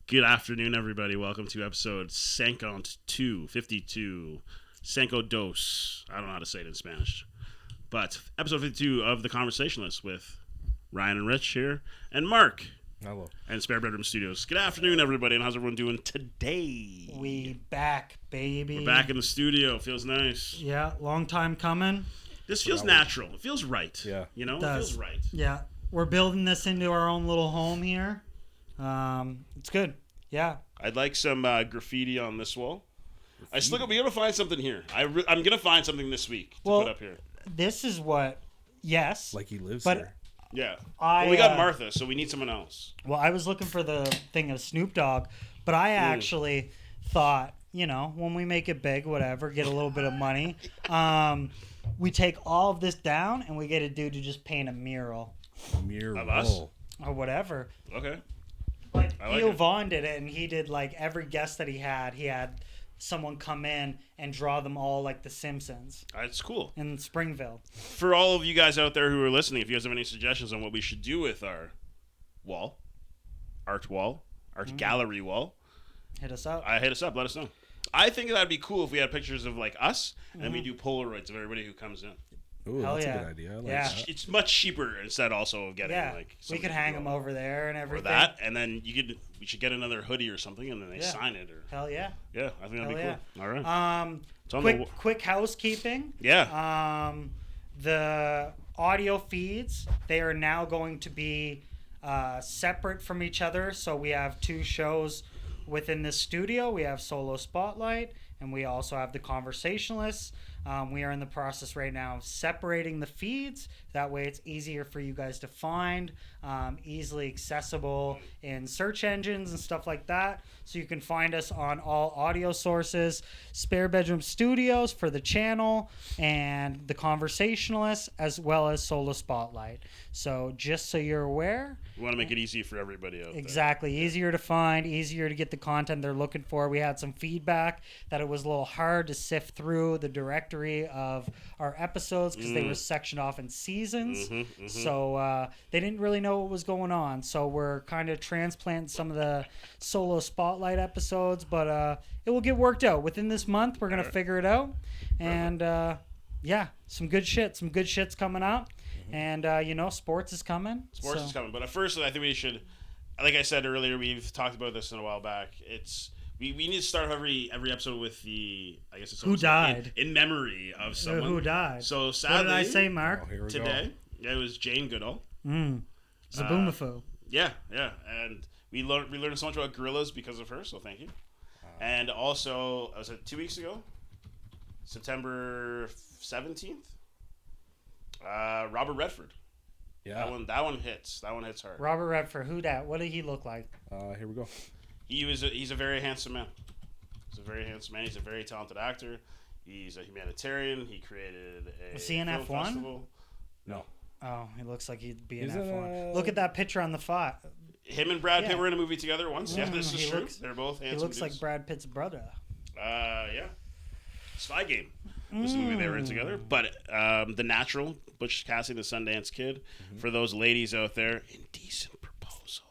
Good afternoon, everybody. Welcome to episode 52, Cinco Dos. I don't know how to say it in Spanish. But episode 52 of The Conversationalist with Ryan and Rich here, and Mark. Hello. And Spare Bedroom Studios. Good afternoon, everybody, and how's everyone doing today? We back, baby. We're back in the studio. Feels nice. Yeah, long time coming. This feels natural. It feels right. Yeah. You know, It it feels right. Yeah, we're building this into our own little home here. It's good. Yeah. I'd like some graffiti on this wall. I still gotta be able to find something here. I'm gonna find something this week to put up here. This is what, yes. Like he lives but here. Yeah. I, we got Martha, so we need someone else. Well, I was looking for the thing of Snoop Dogg, but I actually thought, you know, when we make it big, whatever, get a little bit of money, we take all of this down and we get a dude to just paint a mural. Of us? Or whatever. Okay. Like Theo Vaughn did it, and he did like every guest that he had someone come in and draw them all like the Simpsons. That's cool. In Springville. For all of you guys out there who are listening, if you guys have any suggestions on what we should do with our art gallery wall, hit us up. Hit us up. Let us know. I think that'd be cool if we had pictures of like us, and we do Polaroids of everybody who comes in. Ooh, that's a good idea. I like that. It's much cheaper instead also of getting like we could hang them over there and everything. Or that, and then we should get another hoodie or something, and then they sign it. Or hell yeah. Yeah, I think that'd be cool. All right. Quick housekeeping. Yeah. The audio feeds, they are now going to be separate from each other. So we have two shows within this studio. We have Solo Spotlight, and we also have The Conversationalists. We are in the process right now of separating the feeds. That way it's easier for you guys to find, easily accessible in search engines and stuff like that. So you can find us on all audio sources, Spare Bedroom Studios for the channel, and The Conversationalist, as well as Solo Spotlight. So just so you're aware. We want to make it easy for everybody out there. Exactly. Easier to find, easier to get the content they're looking for. We had some feedback that it was a little hard to sift through the directory of our episodes because they were sectioned off in seasons. So they didn't really know what was going on. So we're kind of transplanting some of the Solo Spotlight episodes, but it will get worked out. Within this month, we're going to figure it out. And some good shit. Some good shit's coming out. And, sports is coming. Sports is coming. But first, I think we should, like I said earlier, we've talked about this in a while back. We need to start every episode with who died in memory of someone who died. So sadly, what did I say, Mark? Today, it was Jane Goodall. Zaboomafoo. Yeah, and we learned so much about gorillas because of her. So thank you. And also, was it 2 weeks ago? September 17th. Robert Redford. Yeah. That one hits. That one hits hard. Robert Redford. Who dat? What did he look like? Here we go. He's a very handsome man. He's a very handsome man. He's a very talented actor. He's a humanitarian. He created a Was he in film F1? festival. No. Oh, he looks like he'd be in F1. Look at that picture on the font. Him and Brad Pitt were in a movie together once. Yeah, this is true. They're both handsome He looks dudes. like Brad Pitt's brother. Yeah. Spy Game was the movie they were in together. But The Natural, Butch Cassidy, the Sundance Kid, for those ladies out there, Indecent Proposal.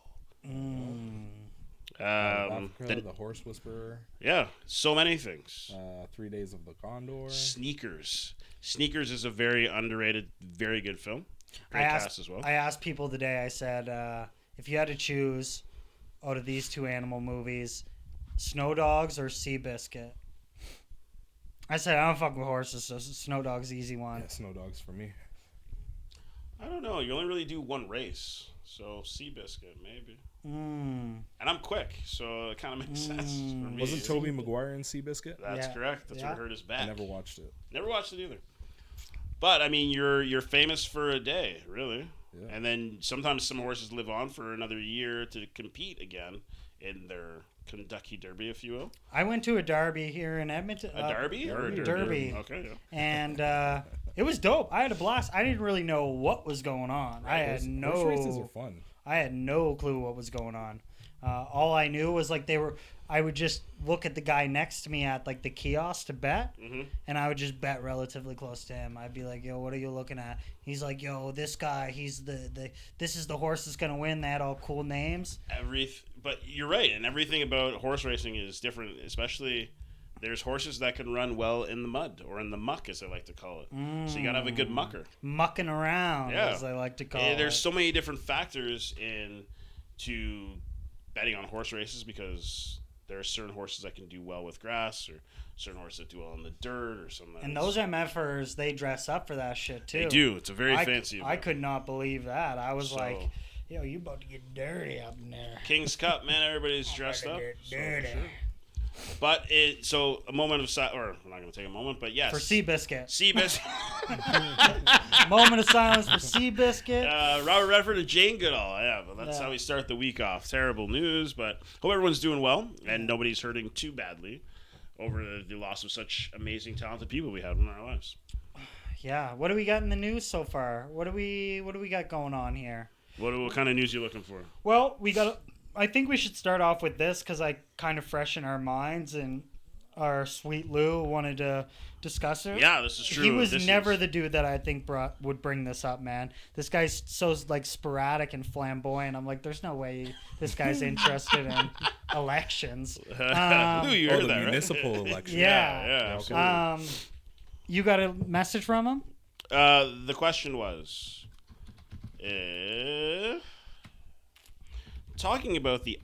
The Horse Whisperer. Yeah, so many things. 3 Days of the Condor. Sneakers is a very underrated, very good film. Great cast as well. I asked people today, I said, if you had to choose out of these two animal movies, Snow Dogs or Seabiscuit? I said, I don't fuck with horses, so Snow Dog's the easy one. Yeah, Snow Dog's for me. I don't know. You only really do one race, so Seabiscuit, maybe. And I'm quick, so it kind of makes sense for me. Wasn't Tobey Maguire in Seabiscuit? That's correct. That's what hurt his back. I never watched it. Never watched it either. But, I mean, you're famous for a day, really. Yeah. And then sometimes some horses live on for another year to compete again in their Kentucky Derby, if you will. I went to a derby here in Edmonton. A derby? Or a derby. Okay, yeah. And it was dope. I had a blast. I didn't really know what was going on. Right. Horse races are fun. I had no clue what was going on. All I knew was like I would just look at the guy next to me at like the kiosk to bet, and I would just bet relatively close to him. I'd be like, "Yo, what are you looking at?" He's like, "Yo, this guy, he's this is the horse that's gonna win." They had all cool names. But you're right, and everything about horse racing is different. Especially, there's horses that can run well in the mud or in the muck, as I like to call it. So you gotta have a good mucker, mucking around, as I like to call it. There's so many different factors into betting on horse races because there are certain horses that can do well with grass, or certain horses that do well in the dirt, or something. And those MFers, they dress up for that shit too. They do. It's a very fancy event. I could not believe that. I was like, "Yo, you about to get dirty up in there." King's Cup, man. Everybody's dressed up. Dirty. Sure. But a moment of silence, or I'm not going to take a moment, but yes. For Seabiscuit. Moment of silence for Seabiscuit. Robert Redford and Jane Goodall. Yeah, but that's how we start the week off. Terrible news, but hope everyone's doing well and nobody's hurting too badly over the loss of such amazing, talented people we had in our lives. Yeah. What do we got in the news so far? What do we got going on here? What kind of news are you looking for? Well, I think we should start off with this because I kind of freshen our minds, and our sweet Lou wanted to discuss it. Yeah, this is true. He was never the dude that I think would bring this up, man. This guy's so like sporadic and flamboyant. I'm like, there's no way this guy's interested in elections. Lou, you heard that, municipal right? election. Yeah, absolutely. You got a message from him? The question was, talking about the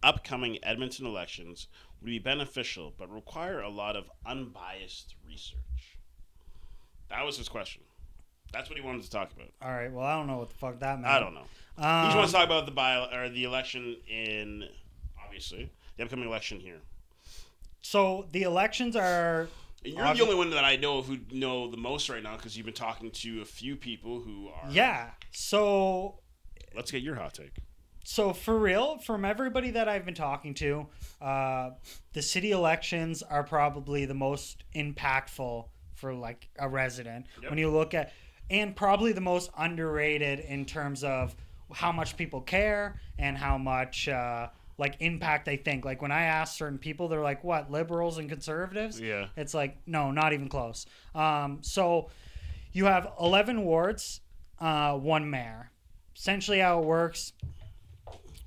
upcoming Edmonton elections would be beneficial, but require a lot of unbiased research. That was his question. That's what he wanted to talk about. All right. Well, I don't know what the fuck that meant. I don't know. He just wants to talk about the election in, obviously, the upcoming election here. So the elections are. You're the only one that I know of who know the most right now because you've been talking to a few people who are. Yeah. So. Let's get your hot take. So for real, from everybody that I've been talking to, the city elections are probably the most impactful for like a resident. Yep. When you look at, and probably the most underrated in terms of how much people care and how much like impact they think. Like when I ask certain people, they're like, "What, liberals and conservatives?" Yeah. It's like, no, not even close. So you have 11 wards, one mayor. Essentially, how it works.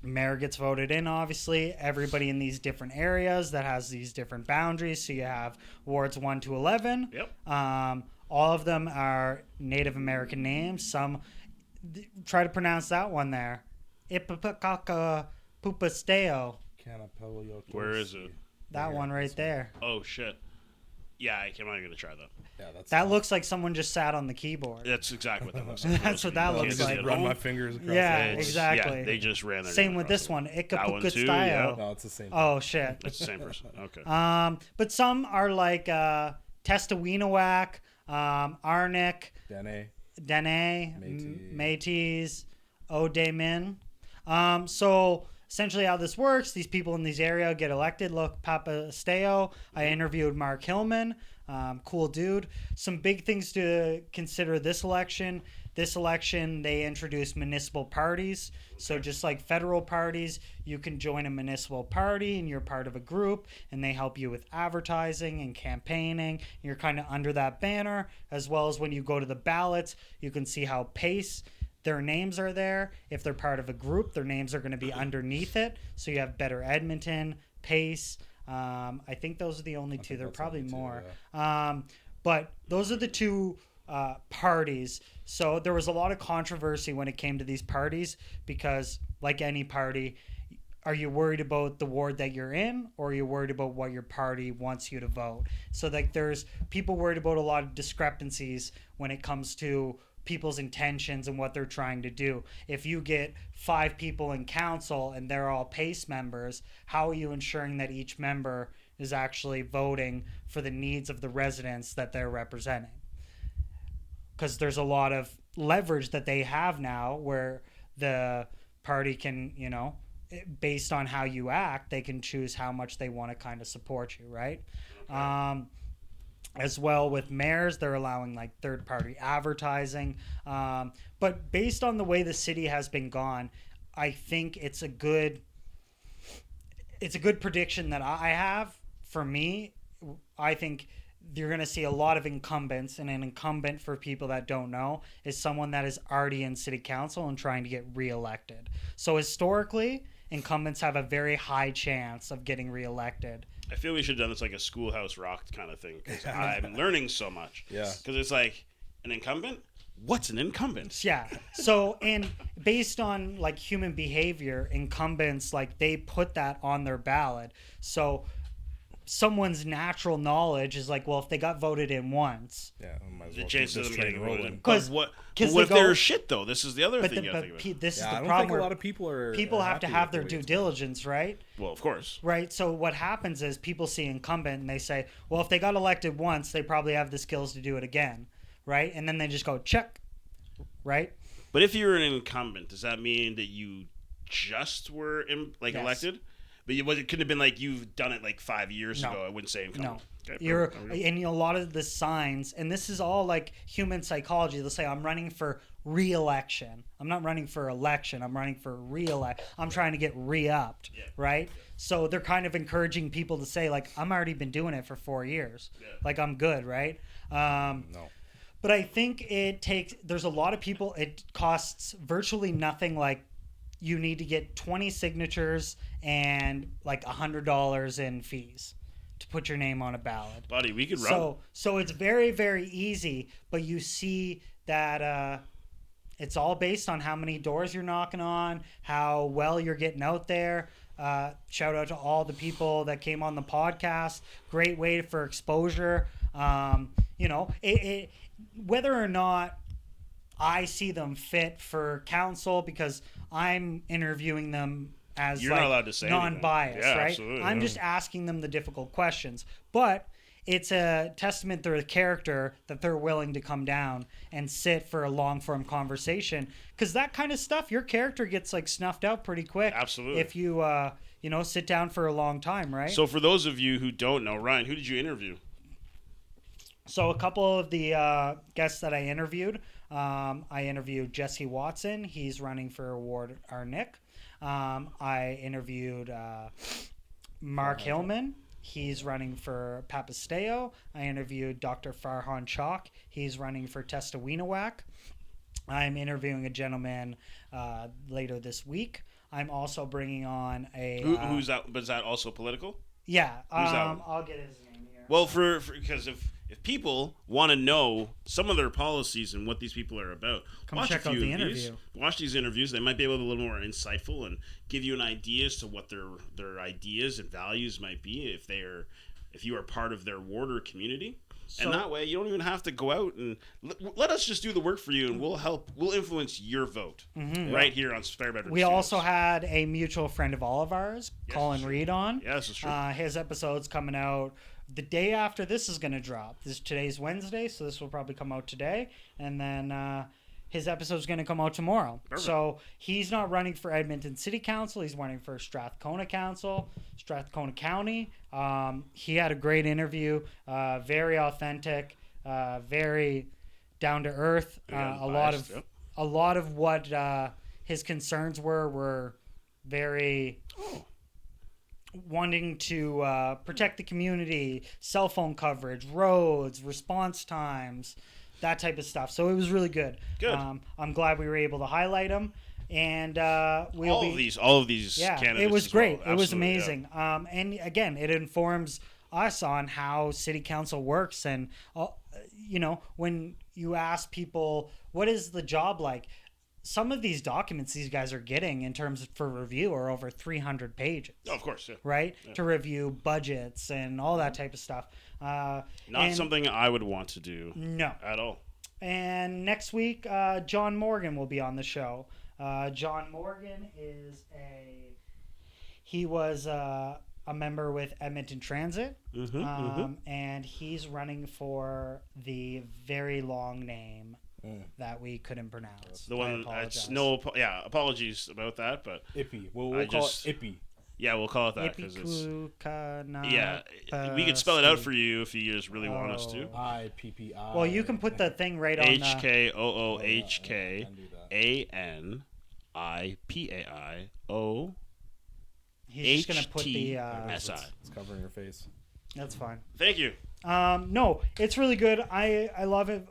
Mayor gets voted in, obviously. Everybody in these different areas that has these different boundaries. So you have wards 1 to 11. Yep. All of them are Native American names. Some try to pronounce that one there. Ipapaka Pupasteo. Where is it? That one right there. Oh shit. Yeah, I'm not gonna try that. Yeah, that's that looks like someone just sat on the keyboard. That's exactly what that looks like. That's what that looks like. Run my fingers across. Yeah, the exactly. Yeah, they just ran their same with this one. That one too. Style. Yeah. No, it's the same. Oh shit. It's the same person. Okay. But some are like Testawinawak, Arnik, Dene, Métis, Odemin. So essentially how this works, these people in these areas get elected. Look, Papa Steo. I interviewed Mark Hillman. Cool dude. Some big things to consider this election. This election, they introduced municipal parties. So just like federal parties, you can join a municipal party and you're part of a group and they help you with advertising and campaigning. You're kind of under that banner, as well as when you go to the ballots, you can see how PACE, their names are there. If they're part of a group, their names are going to be underneath it. So you have Better Edmonton, PACE. I think those are the only two. There are probably more. Yeah. But those are the two parties. So there was a lot of controversy when it came to these parties because, like any party, are you worried about the ward that you're in, or are you worried about what your party wants you to vote? So like there's people worried about a lot of discrepancies when it comes to people's intentions and what they're trying to do. If you get 5 people in council and they're all PACE members, how are you ensuring that each member is actually voting for the needs of the residents that they're representing? Because there's a lot of leverage that they have now where the party can, you know, based on how you act, they can choose how much they want to kind of support you, right? Okay. As well with mayors, they're allowing like third-party advertising. But based on the way the city has been gone, I think it's a good prediction that I have. For me, I think you're going to see a lot of incumbents, and an incumbent, for people that don't know, is someone that is already in city council and trying to get reelected. So historically, incumbents have a very high chance of getting reelected. I feel we should have done this like a Schoolhouse Rock kind of thing, because I'm learning so much. Yeah. Because it's like, an incumbent? What's an incumbent? Yeah. So, and based on like human behavior, incumbents, like, they put that on their ballot. So someone's natural knowledge is like, well, if they got voted in once, Yeah, I might as The well chance keep of this them train getting rolling. rolling. 'Cause- What 'cause if they go- they're shit, though? This is the other but, thing you gotta think about. this is Yeah, I the don't problem. think a where lot of people are. people have to happy have with their the due way it's diligence, right? Well, of course. Right. So what happens is people see incumbent and they say, well, if they got elected once, they probably have the skills to do it again. Right. And then they just go, check. Right. But if you're an incumbent, does that mean that you just were Yes. elected? But it couldn't have been like you've done it like 5 years No. ago. I wouldn't say No. incumbent. Okay, You're perfect. and a lot of the signs, and this is all like human psychology. They'll say, I'm running for re-election. I'm not running for election. I'm running for re-elect. I'm trying to get re-upped. Yeah. Right. So they're kind of encouraging people to say, like, I'm already been doing it for 4 years. Yeah. Like, I'm good. Right. No. But I think there's a lot of people, it costs virtually nothing. Like, you need to get 20 signatures and like $100 in fees to put your name on a ballot. Buddy, we could run. So it's very, very easy, but you see that it's all based on how many doors you're knocking on, how well you're getting out there. Shout out to all the people that came on the podcast. Great way for exposure. Whether or not I see them fit for council, because I'm interviewing them as You're not allowed to say non-biased, anything. Yeah, right? absolutely, I'm yeah. just asking them the difficult questions. But it's a testament to their character that they're willing to come down and sit for a long-form conversation, because that kind of stuff, your character gets like snuffed out pretty quick. Absolutely. If you sit down for a long time, right? So for those of you who don't know, Ryan, who did you interview? So a couple of the guests that I interviewed, I interviewed Jesse Watson. He's running for Ward Arnick. I interviewed Mark Hillman. He's running for Papasteo. I interviewed Dr. Farhan Chalk. He's running for Testawinawak. I'm interviewing a gentleman later this week. I'm also bringing on a... Who's that? But is that also political? Yeah. Who's that one? I'll get his name here. Well, because if people want to know some of their policies and what these people are about, Come watch check a out few the of these. interview. Watch these interviews. They might be able to be a little more insightful and give you an idea as to what their ideas and values might be if you are part of their ward or community. And that way, you don't even have to go out and let us just do the work for you, and we'll influence your vote right here on Spare Bedroom We Studios. also had a mutual friend of all of ours, Yes, Colin sure. Reed, on. Yeah, this is true. His episode's coming out the day after this is going to drop. Today's Wednesday, so this will probably come out today. And then his episode's going to come out tomorrow. Perfect. So he's not running for Edmonton City Council. He's running for Strathcona County. He had a great interview, very authentic, very down to earth. Yeah, A lot of what his concerns were very wanting to protect the community, cell phone coverage, roads, response times, that type of stuff. So it was really good. Good. I'm glad we were able to highlight them. And all of these yeah, candidates. it was as great. well. It was Absolutely, amazing. And again, it informs us on how city council works. And when you ask people, what is the job like? Some of these documents these guys are getting in terms for review are over 300 pages. Oh, of course, yeah. Right? Yeah. To review budgets and all that type of stuff. Not something I would want to do. No. At all. And next week, John Morgan will be on the show. John Morgan he was a member with Edmonton Transit, and he's running for the very long name that we couldn't pronounce. The one apologies about that, but Ippy. We'll call it Ippy. Yeah, we'll call it that because it's Ipikukanapa we could spell it out for you if you just really want us to. IPPI. Well, you can put the thing right on HKOOHKAN IPAIO. He's just gonna put the SI. It's covering your face. That's fine. Thank you. No, it's really good. I love it.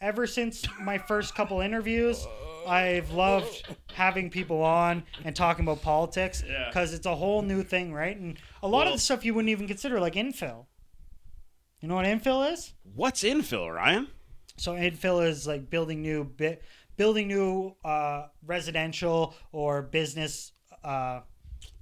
Ever since my first couple interviews, I've loved having people on and talking about politics because it's a whole new thing, right? And a lot of the stuff you wouldn't even consider, like infill. You know what infill is? What's infill, Ryan? So infill is like building new residential or business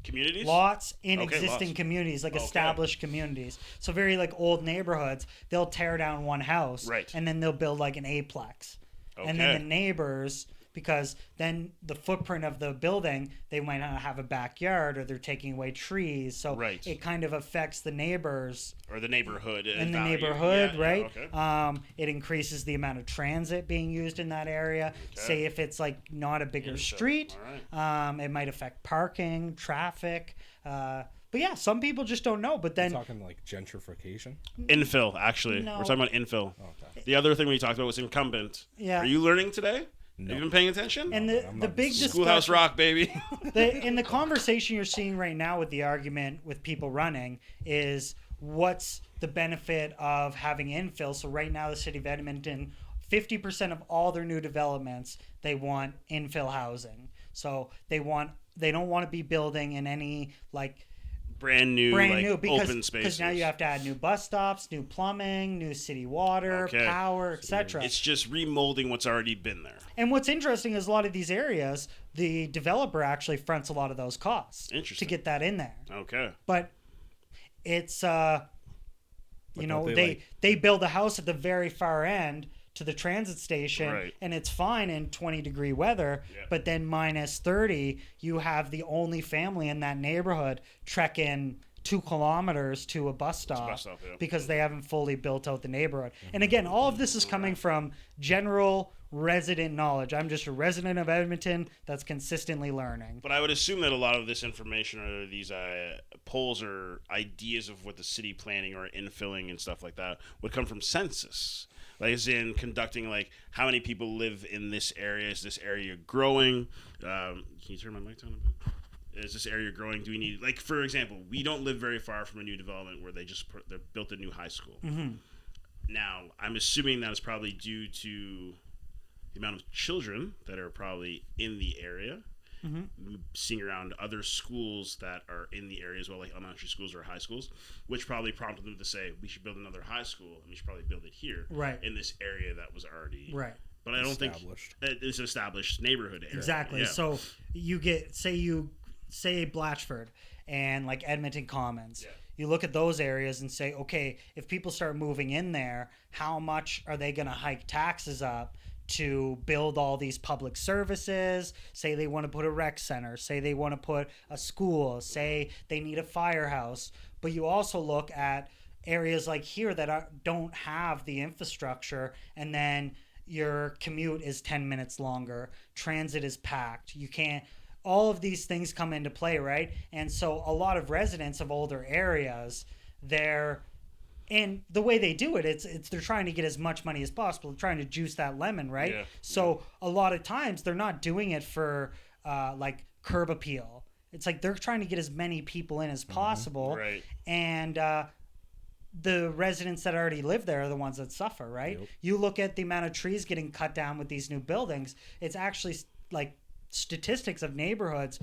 communities, lots in existing communities, like established communities. So very like old neighborhoods, they'll tear down one house, and then they'll build like an aplex, and then the neighbors, because then the footprint of the building, they might not have a backyard, or they're taking away trees, so it kind of affects the neighbors or the neighborhood in the neighborhood, right? It increases the amount of transit being used in that area. Say if it's like not a bigger street, it might affect parking, traffic. But yeah, some people just don't know. But then you're talking like gentrification? Infill, actually. No. We're talking about infill. The other thing we talked about was incumbent. Yeah. Are you learning today? No. Have you been paying attention? And the big Schoolhouse Rock, baby. In the conversation you're seeing right now with the argument with people running is what's the benefit of having infill. So right now the city of Edmonton, 50% of all their new developments, they want infill housing. So they don't want to be building in any like brand new because, open spaces. Because now you have to add new bus stops, new plumbing, new city water, power, etc. It's just remolding what's already been there. And what's interesting is a lot of these areas, the developer actually fronts a lot of those costs to get that in there. Okay. But it's they build a house at the very far end to the transit station, and it's fine in 20-degree weather, but then minus 30, you have the only family in that neighborhood trek in 2 kilometers to a bus stop, because they haven't fully built out the neighborhood. And again, all of this is coming from general resident knowledge. I'm just a resident of Edmonton that's consistently learning. But I would assume that a lot of this information or these polls or ideas of what the city planning or infilling and stuff like that would come from census. Like, as in conducting, like, how many people live in this area? Is this area growing? Can you turn my mic down a bit? Is this area growing? Do we need, like, for example, we don't live very far from a new development where they built a new high school. Mm-hmm. Now, I'm assuming that is probably due to the amount of children that are probably in the area, seeing around other schools that are in the area as well, like elementary schools or high schools, which probably prompted them to say, we should build another high school, and we should probably build it here, in this area that was already But I don't think it's an established neighborhood area. Exactly. So you get, say Blatchford and like Edmonton Commons. You look at those areas and say, okay, if people start moving in there, how much are they going to hike taxes up to build all these public services? Say they want to put a rec center, say they want to put a school, say they need a firehouse. But you also look at areas like here that don't have the infrastructure, and then your commute is 10 minutes longer, transit is packed, you can't, all of these things come into play, right? And so a lot of residents of older areas, and the way they do it, it's they're trying to get as much money as possible, trying to juice that lemon, right? So a lot of times they're not doing it for like curb appeal. It's like they're trying to get as many people in as possible, and the residents that already live there are the ones that suffer, right? You look at the amount of trees getting cut down with these new buildings, it's actually like statistics of neighborhoods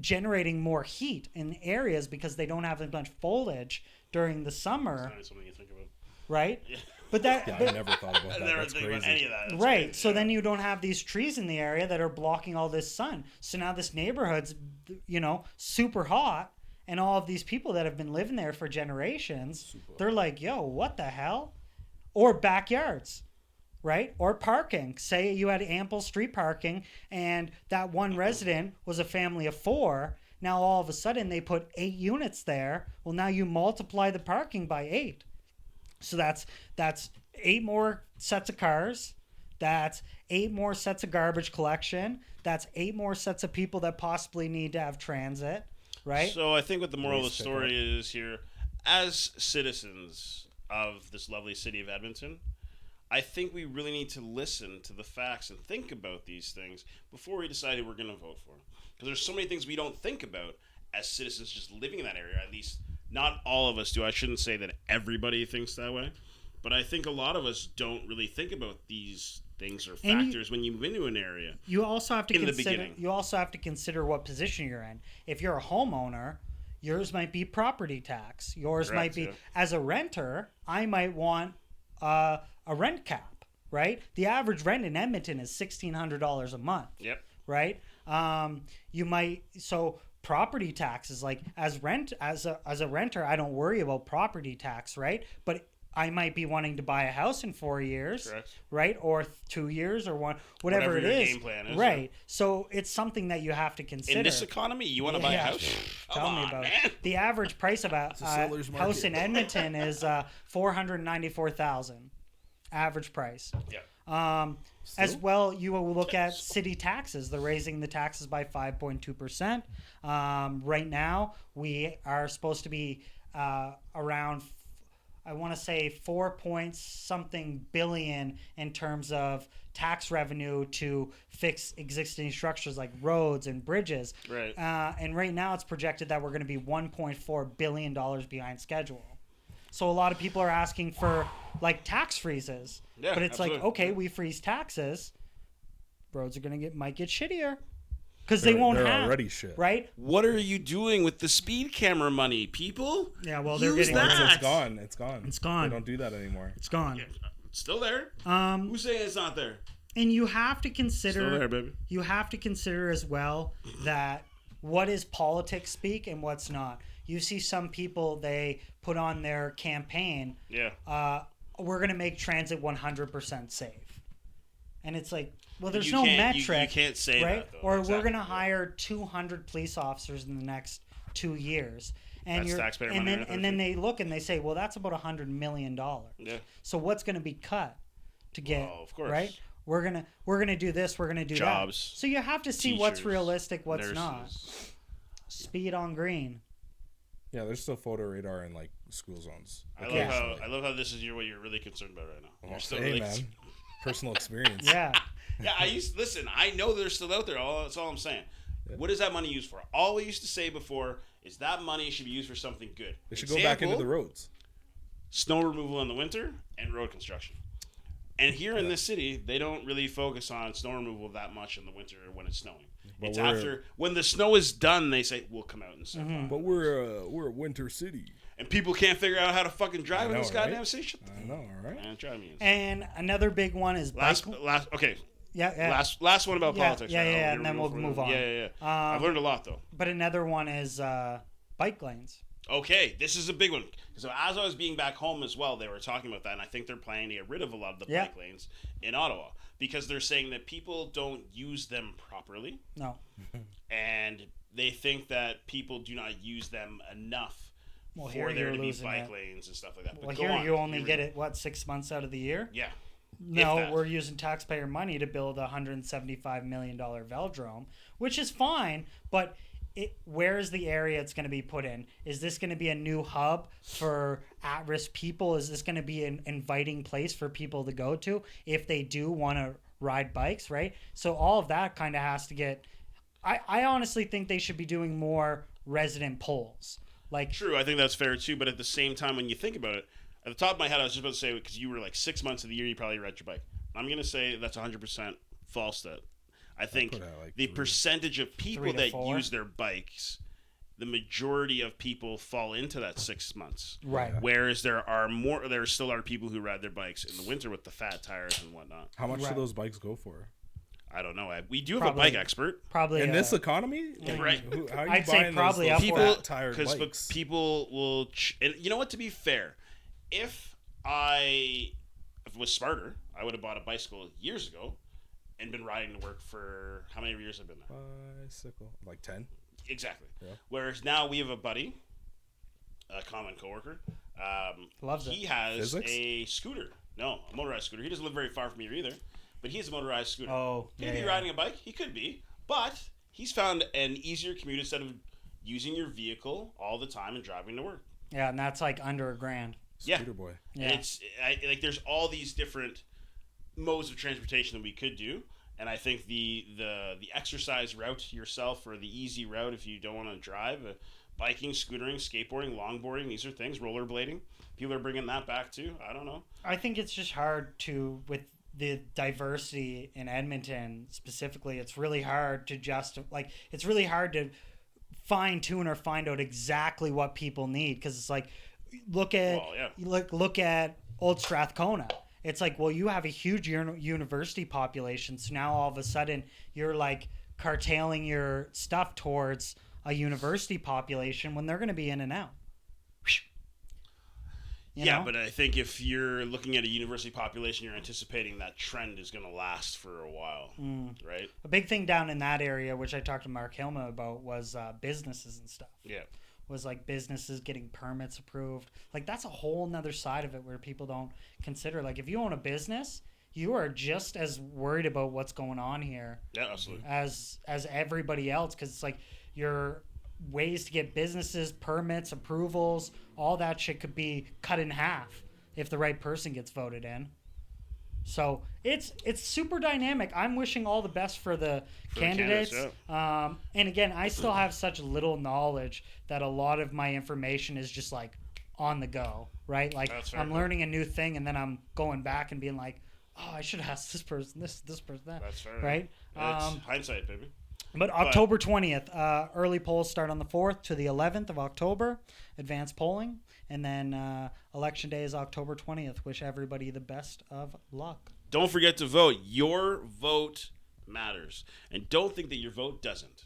generating more heat in areas because they don't have as much foliage during the summer. That's something you think about. Right? But that I never thought about that. That's crazy. About any of that. That's right. crazy. So then you don't have these trees in the area that are blocking all this sun. So now this neighborhood's, super hot, and all of these people that have been living there for generations, they're like, yo, what the hell? Or backyards, right? Or parking. Say you had ample street parking and that one resident was a family of 4. Now all of a sudden they put 8 units there. Well, now you multiply the parking by 8. So that's 8 more sets of cars. That's 8 more sets of garbage collection. That's 8 more sets of people that possibly need to have transit, right? So I think what the moral of the story is here, as citizens of this lovely city of Edmonton, I think we really need to listen to the facts and think about these things before we decide who we're going to vote for. Because there's so many things we don't think about as citizens just living in that area. At least not all of us do. I shouldn't say that everybody thinks that way. But I think a lot of us don't really think about these things or factors when you move into an area. You also have to the beginning. You also have to consider what position you're in. If you're a homeowner, yours might be property tax. Yours might be as a renter. I might want a rent cap. Right. The average rent in Edmonton is $1,600 a month. Yep. Right. You might property taxes, like as a renter, I don't worry about property tax. Right. But I might be wanting to buy a house in 4 years, correct, right? Or 2 years, or whatever it your is. Game plan is, right. Yeah. So it's something that you have to consider. In this economy, you want to buy a house? Tell me about it. The average price of a house in Edmonton is $494,000. Average price. Yeah. As well, you will look at city taxes. They're raising the taxes by 5.2%. Right now, we are supposed to be around, I want to say 4-point-something billion in terms of tax revenue to fix existing structures like roads and bridges. Right. And right now it's projected that we're going to be $1.4 billion behind schedule. So a lot of people are asking for like tax freezes. Yeah, but it's absolutely. like, okay, we freeze taxes. Roads are might get shittier. Because they won't they're have already shit. Right? What are you doing with the speed camera money, people? Yeah, well, they're Use getting that. It's gone. It's gone. It's gone. They don't do that anymore. It's gone. Yeah, it's still there. Who's saying it's not there? And you have to consider Still there, baby. You have to consider as well that what is politics speak and what's not. You see some people, they put on their campaign, we're going to make transit 100% safe. And it's like, well, there's no metric. You can't say right? that, though. Or exactly. we're going to hire 200 police officers in the next 2 years. And That's taxpayer money. And then they look and they say, well, that's about $100 million. Yeah. So what's going to be cut to get, of course. right? We're gonna do this. We're gonna do Jobs, that. So you have to see teachers, what's realistic, what's nurses. not. Speed on green. Yeah, there's still photo radar in like school zones. I love how this is what you're really concerned about right now. You're still really man, personal experience. Yeah. Yeah, listen. I know they're still out there. That's all I'm saying. Yeah. What is that money used for? All we used to say before is that money should be used for something good. They should go back into the roads. Snow removal in the winter and road construction. And here in this city, they don't really focus on snow removal that much in the winter when it's snowing. But it's after when the snow is done, they say we'll come out and stuff. Mm-hmm. But we're a winter city, and people can't figure out how to fucking drive in this goddamn city. I know, all right. And another big one is last. Okay. Yeah. Last one about politics. Yeah, and then we'll move on. Yeah. I've learned a lot though. But another one is bike lanes. Okay, this is a big one. So as I was being back home as well, they were talking about that, and I think they're planning to get rid of a lot of the bike lanes in Ottawa because they're saying that people don't use them properly. No. And they think that people do not use them enough for there to be bike lanes and stuff like that. But here you only get it, 6 months out of the year? Yeah. No, we're using taxpayer money to build a $175 million velodrome, which is fine, but... where is the area it's going to be put in? Is this going to be a new hub for at-risk people? Is this going to be an inviting place for people to go to if they do want to ride bikes, right? So all of that kind of has to get... I honestly think they should be doing more resident polls. True, I think that's fair too, but at the same time, when you think about it, at the top of my head, I was just about to say, because you were like 6 months of the year, you probably ride your bike. I'm going to say that's 100% false stat. I think the percentage of people that use their bikes, the majority of people fall into that 6 months. Right. Whereas there still are people who ride their bikes in the winter with the fat tires and whatnot. How much do those bikes go for? I don't know. We do have a bike expert. Probably in this economy, right? How are you I'd say probably up fat tired bikes? Because people will, and you know what? To be fair, if I was smarter, I would have bought a bicycle years ago. And been riding to work for how many years have been there? Bicycle, like 10. Exactly. Yeah. Whereas now we have a buddy, a common coworker. Loves it. He has Physics? a scooter. No, a motorized scooter. He doesn't live very far from here either, but he has a motorized scooter. Oh, Could he be riding a bike? He could be, but he's found an easier commute instead of using your vehicle all the time and driving to work. Yeah, and that's like under $1,000. Scooter boy. Yeah. And there's all these different modes of transportation that we could do. And I think the exercise route yourself, or the easy route if you don't want to drive, biking, scootering, skateboarding, longboarding, these are things, rollerblading. People are bringing that back too. I don't know. I think it's just hard to, with the diversity in Edmonton specifically, it's really hard to it's really hard to fine tune or find out exactly what people need, because it's like, look at Old Strathcona. It's like, well, you have a huge university population, so now all of a sudden you're like curtailing your stuff towards a university population when they're going to be in and out. You know? But I think if you're looking at a university population, you're anticipating that trend is going to last for a while, right? A big thing down in that area, which I talked to Mark Hilma about, was businesses and stuff. Yeah. Was like businesses getting permits approved. Like, that's a whole nother side of it where people don't consider. Like, if you own a business, you are just as worried about what's going on here. Yeah, absolutely. As everybody else, because it's like your ways to get businesses, permits, approvals, all that shit could be cut in half if the right person gets voted in. So it's super dynamic. I'm wishing all the best for the candidates. And again, I still have such little knowledge that a lot of my information is just like on the go, right? Like, I'm learning a new thing and then I'm going back and being like, oh, I should ask this person this person that. That's fair. Right? It's hindsight, baby. But October 20th, early polls start on the 4th to the 11th of October, advanced polling. And then Election Day is October 20th. Wish everybody the best of luck. Don't forget to vote. Your vote matters. And don't think that your vote doesn't.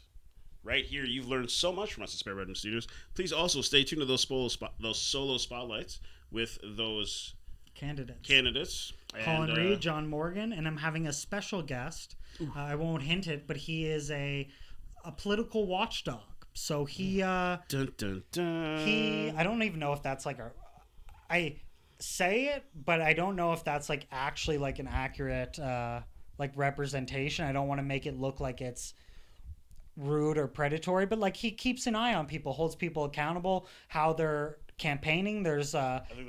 Right here, you've learned so much from us at Spare Bedroom Studios. Please also stay tuned to those solo spotlights with those candidates. Colin Reed, John Morgan, and I'm having a special guest. I won't hint it, but he is a political watchdog. So he, dun, dun, dun. I don't even know if that's like I say it, but I don't know if that's like actually like an accurate like representation. I don't want to make it look like it's rude or predatory, but like he keeps an eye on people, holds people accountable, how they're campaigning. There's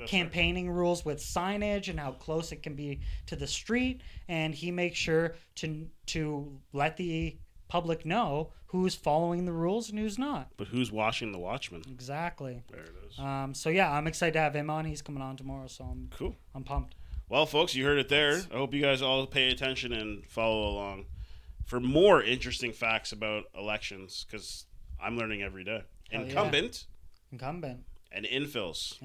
campaigning rules with signage and how close it can be to the street, and he makes sure to let the public know who's following the rules and who's not. But who's watching the watchman? Exactly. There it is. So yeah, I'm excited to have him on. He's coming on tomorrow, so I'm pumped. Well, folks, you heard it there. I hope you guys all pay attention and follow along for more interesting facts about elections, because I'm learning every day. Incumbent. And infills.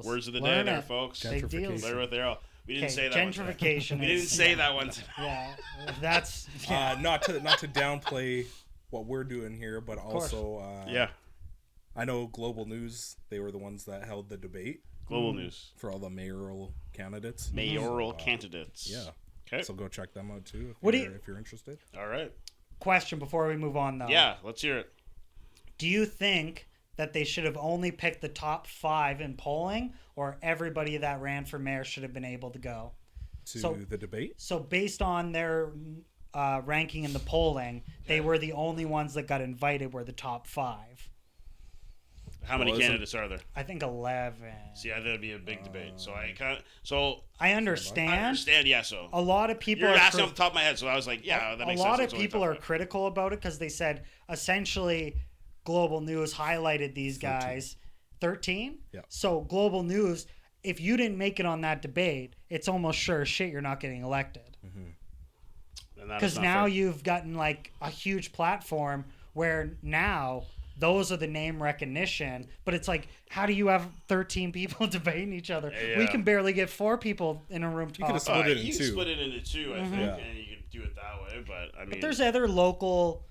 Words of the day there, folks. Big deals. They're what they're all. We didn't say that. Gentrification. We didn't say that one. Yeah, that's not to downplay what we're doing here, but also I know Global News. They were the ones that held the debate. Global News for all the mayoral candidates. Candidates. Yeah. Okay. So go check them out too if you're interested. All right. Question before we move on though. Yeah, let's hear it. Do you think that they should have only picked the top 5 in polling, or everybody that ran for mayor should have been able to go to the debate? So based on their ranking in the polling, they were the only ones that got invited were the top 5. How many candidates are there? I think 11. See, that'd be a big debate. So I understand. Yeah. So a lot of people you're asking off the top of my head. So I was like, yeah, that makes sense. A lot of people are critical about it because they said essentially Global News highlighted these guys. 13? Yeah. So Global News, if you didn't make it on that debate, it's almost sure as shit you're not getting elected. Because now you've gotten like a huge platform where now those are the name recognition, but it's like, how do you have 13 people debating each other? Yeah. We can barely get 4 people in a room talking. You could split it into 2, I think, and you could do it that way. But there's other local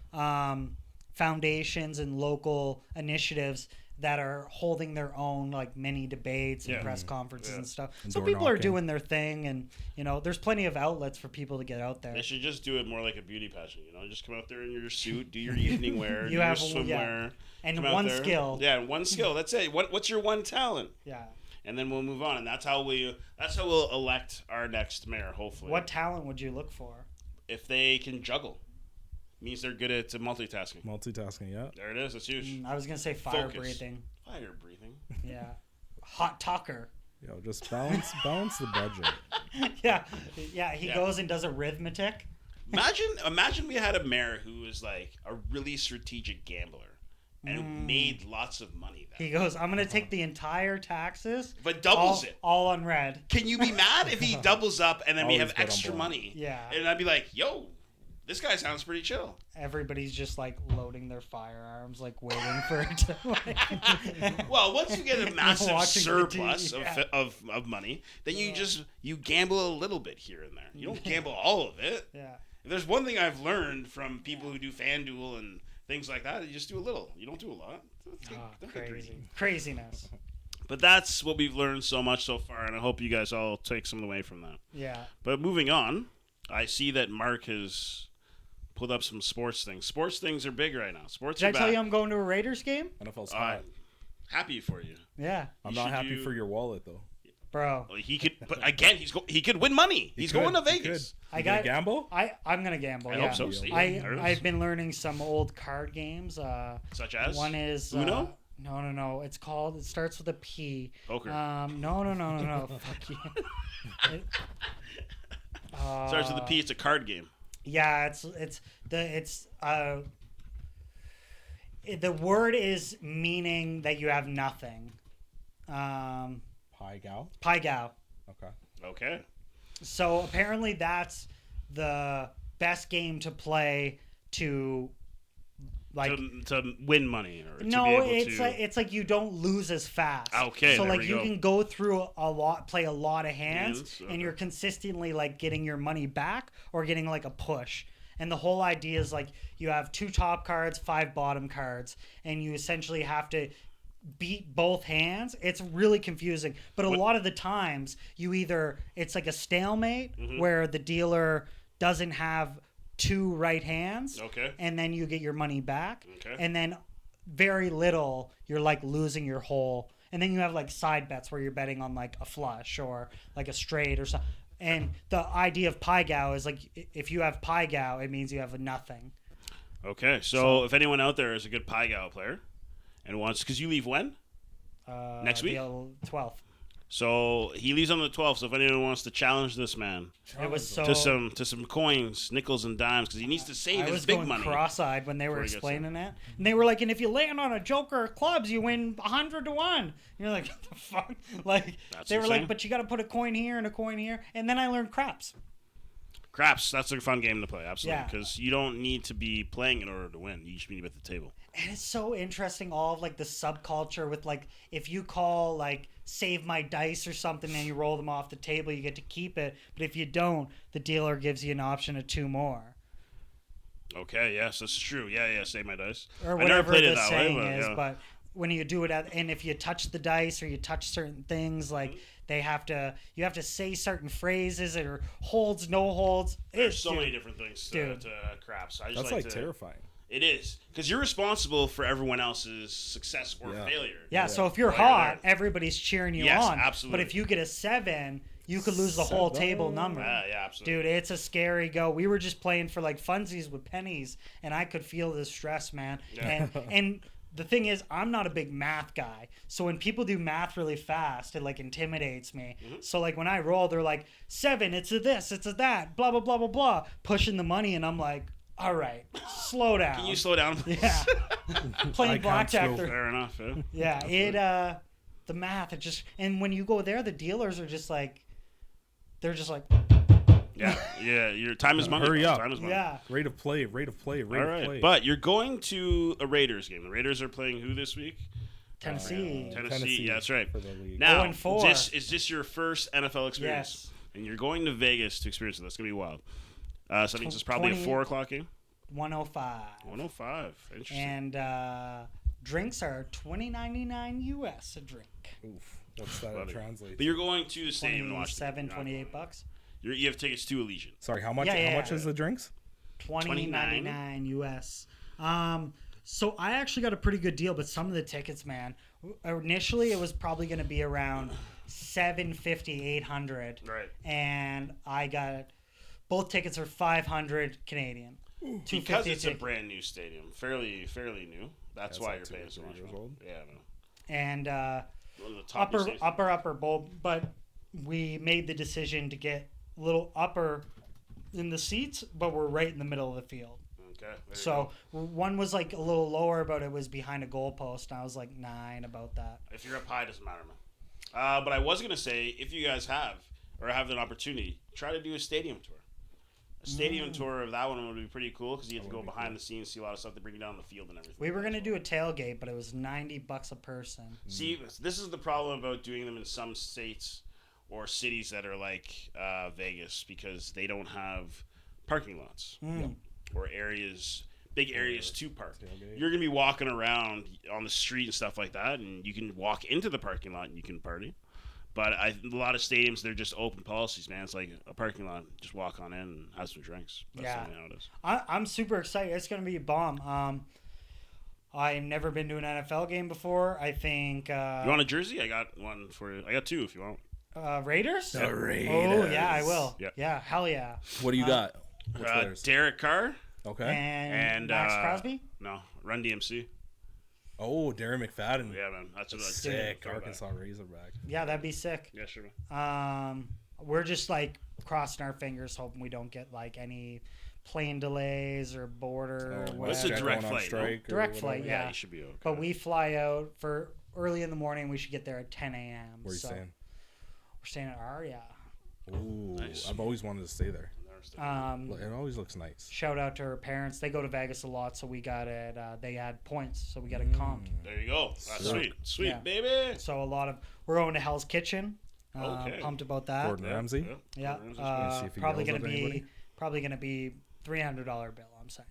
foundations and local initiatives that are holding their own like mini debates and press conferences and stuff. And so people are doing their thing, and there's plenty of outlets for people to get out there. They should just do it more like a beauty pageant. Just come out there in your suit, do your evening wear, do your swimwear, and one skill. Yeah, one skill. That's it. What's your one talent? Yeah. And then we'll move on, and that's how we'll elect our next mayor. Hopefully. What talent would you look for? If they can juggle. Means they're good at multitasking. Yeah. There it is. It's huge. I was going to say fire breathing. Fire breathing. Yeah. Hot talker. Just balance the budget. Yeah. He goes and does arithmetic. Imagine we had a mayor who was like a really strategic gambler and made lots of money. He goes, I'm going to take the entire taxes, but doubles it all on red. Can you be mad if he doubles up and then we have extra money? Yeah. And I'd be like, yo, this guy sounds pretty chill. Everybody's just like loading their firearms, like waiting for it to. Like... Well, once you get a massive surplus of money, then you gamble a little bit here and there. You don't gamble all of it. Yeah. If there's one thing I've learned from people who do FanDuel and things like that, you just do a little. You don't do a lot. Craziness. But that's what we've learned so much so far, and I hope you guys all take something away from that. Yeah. But moving on, I see that Mark has pulled up some sports things. Sports things are big right now. Did I tell you I'm going to a Raiders game? NFL's hot. Happy for you. Yeah. I'm not happy for your wallet though. Bro, he could. But again, he could win money. He's going to Vegas. I got gamble. I'm gonna gamble. I hope so. Steve. I've been learning some old card games. Such as one is Uno. No. It starts with a P. Poker. No. Fuck you. Starts with a P. It's a card game. Yeah, the word is meaning that you have nothing. Pai Gow. Okay. So apparently that's the best game to play to to win money or no, to be able it's like you don't lose as fast. Okay, so there like we you go. can go through play a lot of hands, and you're consistently like getting your money back or getting like a push. And the whole idea is like you have 2 top cards, 5 bottom cards, and you essentially have to beat both hands. It's really confusing, but a lot of the times it's like a stalemate where the dealer doesn't have 2 right hands, and then you get your money back, and then very little you're like losing your whole, and then you have like side bets where you're betting on like a flush or like a straight or something. And the idea of Pai Gow is like if you have Pai Gow, it means you have a nothing. Okay, so if anyone out there is a good Pai Gow player and wants, because you leave when? Next week? The 12th. So he leaves on the 12th. So if anyone wants to challenge this man to some coins, nickels and dimes, because he needs to save his big money. I was going cross-eyed when they were explaining it, and they were like, "And if you land on a joker of clubs, you win 100 to 1." And you're like, "What the fuck?" Like they were like, "But you got to put a coin here and a coin here," and then I learned craps. Craps, that's a fun game to play, absolutely, because you don't need to be playing in order to win. You just need to be at the table. And it's so interesting, all of like the subculture with like if you call like save my dice or something and you roll them off the table, you get to keep it. But if you don't, the dealer gives you an option of 2 more. Okay, yes, that's true. Yeah, save my dice. Or whatever the saying is, but when you do it, and if you touch the dice or you touch certain things, like you have to say certain phrases or holds, no holds. There's so many different things to craps. That's like terrifying. It is, because you're responsible for everyone else's success or failure. Yeah, so if you're hot, everybody's cheering you on. Absolutely. But if you get a 7, you could lose the whole table number. Yeah, absolutely. Dude, it's a scary go. We were just playing for like funsies with pennies, and I could feel the stress, man. Yeah. And the thing is, I'm not a big math guy. So when people do math really fast, it like intimidates me. So like when I roll, they're like, 7, it's a this, it's a that, blah, blah, blah, blah, blah, pushing the money, and I'm like, all right, slow down. Can you slow down? Yeah. Playing blackjack. Fair enough. Yeah, the math, it just, and when you go there, the dealers are just like, they're just like. Yeah, your time is money. Hurry up. Time is money. Yeah. Rate of play. All right, but you're going to a Raiders game. The Raiders are playing who this week? Tennessee. Yeah, that's right. For the league. Now, is this your first NFL experience? Yes. And you're going to Vegas to experience it. That's going to be wild. So that means it's probably a 4 o'clock game? 105. 105. Interesting. And drinks are $20.99 US a drink. Oof. What's that translate? But you're going to the stadium to watch $28. You have tickets to Allegiant. Sorry, how much? How much is the drinks? $20.99 US. So I actually got a pretty good deal, but some of the tickets, man, initially it was probably going to be around $750, $800. Right. And I got both tickets are $500 Canadian. Because it's a brand new stadium, fairly new. That's why you're paying so much. Yeah, I know. And One of the top upper bowl, but we made the decision to get a little upper in the seats, but we're right in the middle of the field. Okay. So one was like a little lower, but it was behind a goalpost, and I was like 9 about that. If you're up high, it doesn't matter, man. But I was gonna say, if you guys have an opportunity, try to do a stadium tour. A stadium tour of that one would be pretty cool because you get to go behind the scenes, see a lot of stuff they bring you down on the field and everything. We were gonna do a tailgate, but it was $90 a person. See, this is the problem about doing them in some states or cities that are like Vegas, because they don't have parking lots or big areas to park. You're going to be walking around on the street and stuff like that, and you can walk into the parking lot and you can party. But a lot of stadiums, they're just open policies, man. It's like a parking lot. Just walk on in and have some drinks. That's how it is. I'm super excited. It's going to be a bomb. I've never been to an NFL game before. I think... you want a jersey? I got one for you. I got 2 if you want. Raiders? The Raiders. Oh, yeah, I will. Yeah, yeah, hell yeah. What do you got? Derek Carr. Okay. And Max Crosby? No, Run DMC. Oh, Darren McFadden. Yeah, man. That's what sick. Arkansas Razorback. Yeah, that'd be sick. Yeah, sure, man. We're just like crossing our fingers, hoping we don't get like any plane delays or border. What's a direct flight? Direct flight, yeah. You should be okay. But we fly out for early in the morning. We should get there at 10 a.m. Where are you staying? We're staying at Aria. Ooh, nice. I've always wanted to stay there. It always looks nice. Shout out to her parents. They go to Vegas a lot, so we got it. They had points, so we got it comped. There you go. That's sweet, baby. So we're going to Hell's Kitchen. Pumped about that. Gordon Ramsay. Yeah. Probably gonna be $300 bill. I'm saying.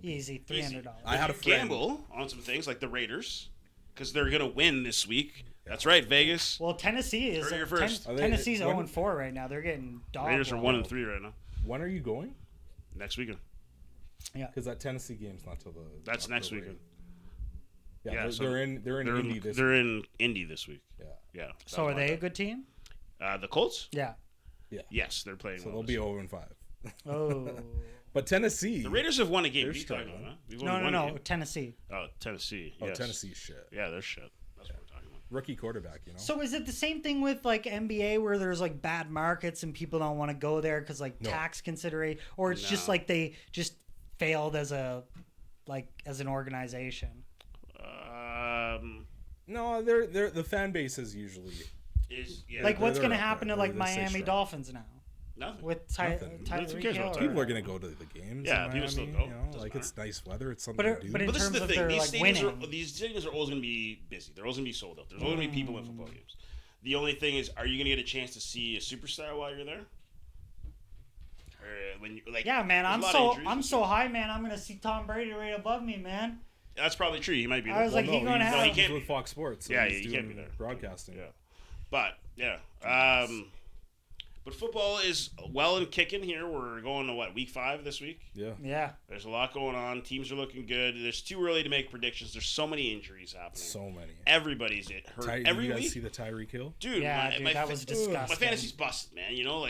Easy $300. I had a gamble on some things like the Raiders because they're gonna win this week. That's right, Vegas. Well, Tennessee is Tennessee's 0-4 right now. They're getting dogged. Raiders are 1-3 right now. When are you going? Next weekend. Yeah, because that Tennessee game's not till the. That's next weekend. Yeah, they're in Indy this. They're in Indy this week. Yeah. So are they a good team? The Colts. Yeah. Yes, they're playing. So they'll be 0-5. Oh. But Tennessee. The Raiders have won a game. They're struggling. No. Tennessee. Oh, Tennessee. Oh, Tennessee shit. Yeah, they're shit. That's what we're talking about. Rookie quarterback, you know. So is it the same thing with like NBA where there's like bad markets and people don't want to go there because like tax consideration, or it's just like they just failed as an organization? No, they're the fan base is usually like what's going to happen to like Miami Dolphins now? Nothing. With Tyreek Hill. People are going to go to the games. Yeah, people still go. You know, like it's nice weather. It's something to do. But this is the thing. Like these stadiums are always going to be busy. They're always going to be sold out. There's always going to be people in football games. The only thing is, are you going to get a chance to see a superstar while you're there? Or when you yeah, man. I'm so high, man. I'm going to see Tom Brady right above me, man. That's probably true. He might be there. I was like, he's going to have. He can't with Fox Sports. So yeah, he can't be there. Broadcasting. Yeah, but but football is well and kicking here. We're going to week 5 this week? Yeah. There's a lot going on. Teams are looking good. It's too early to make predictions. There's so many injuries happening. So many. Everybody's hurt every week. You guys see the Tyreek Hill? Dude, that was disgusting. My fantasy's busted, man. You know,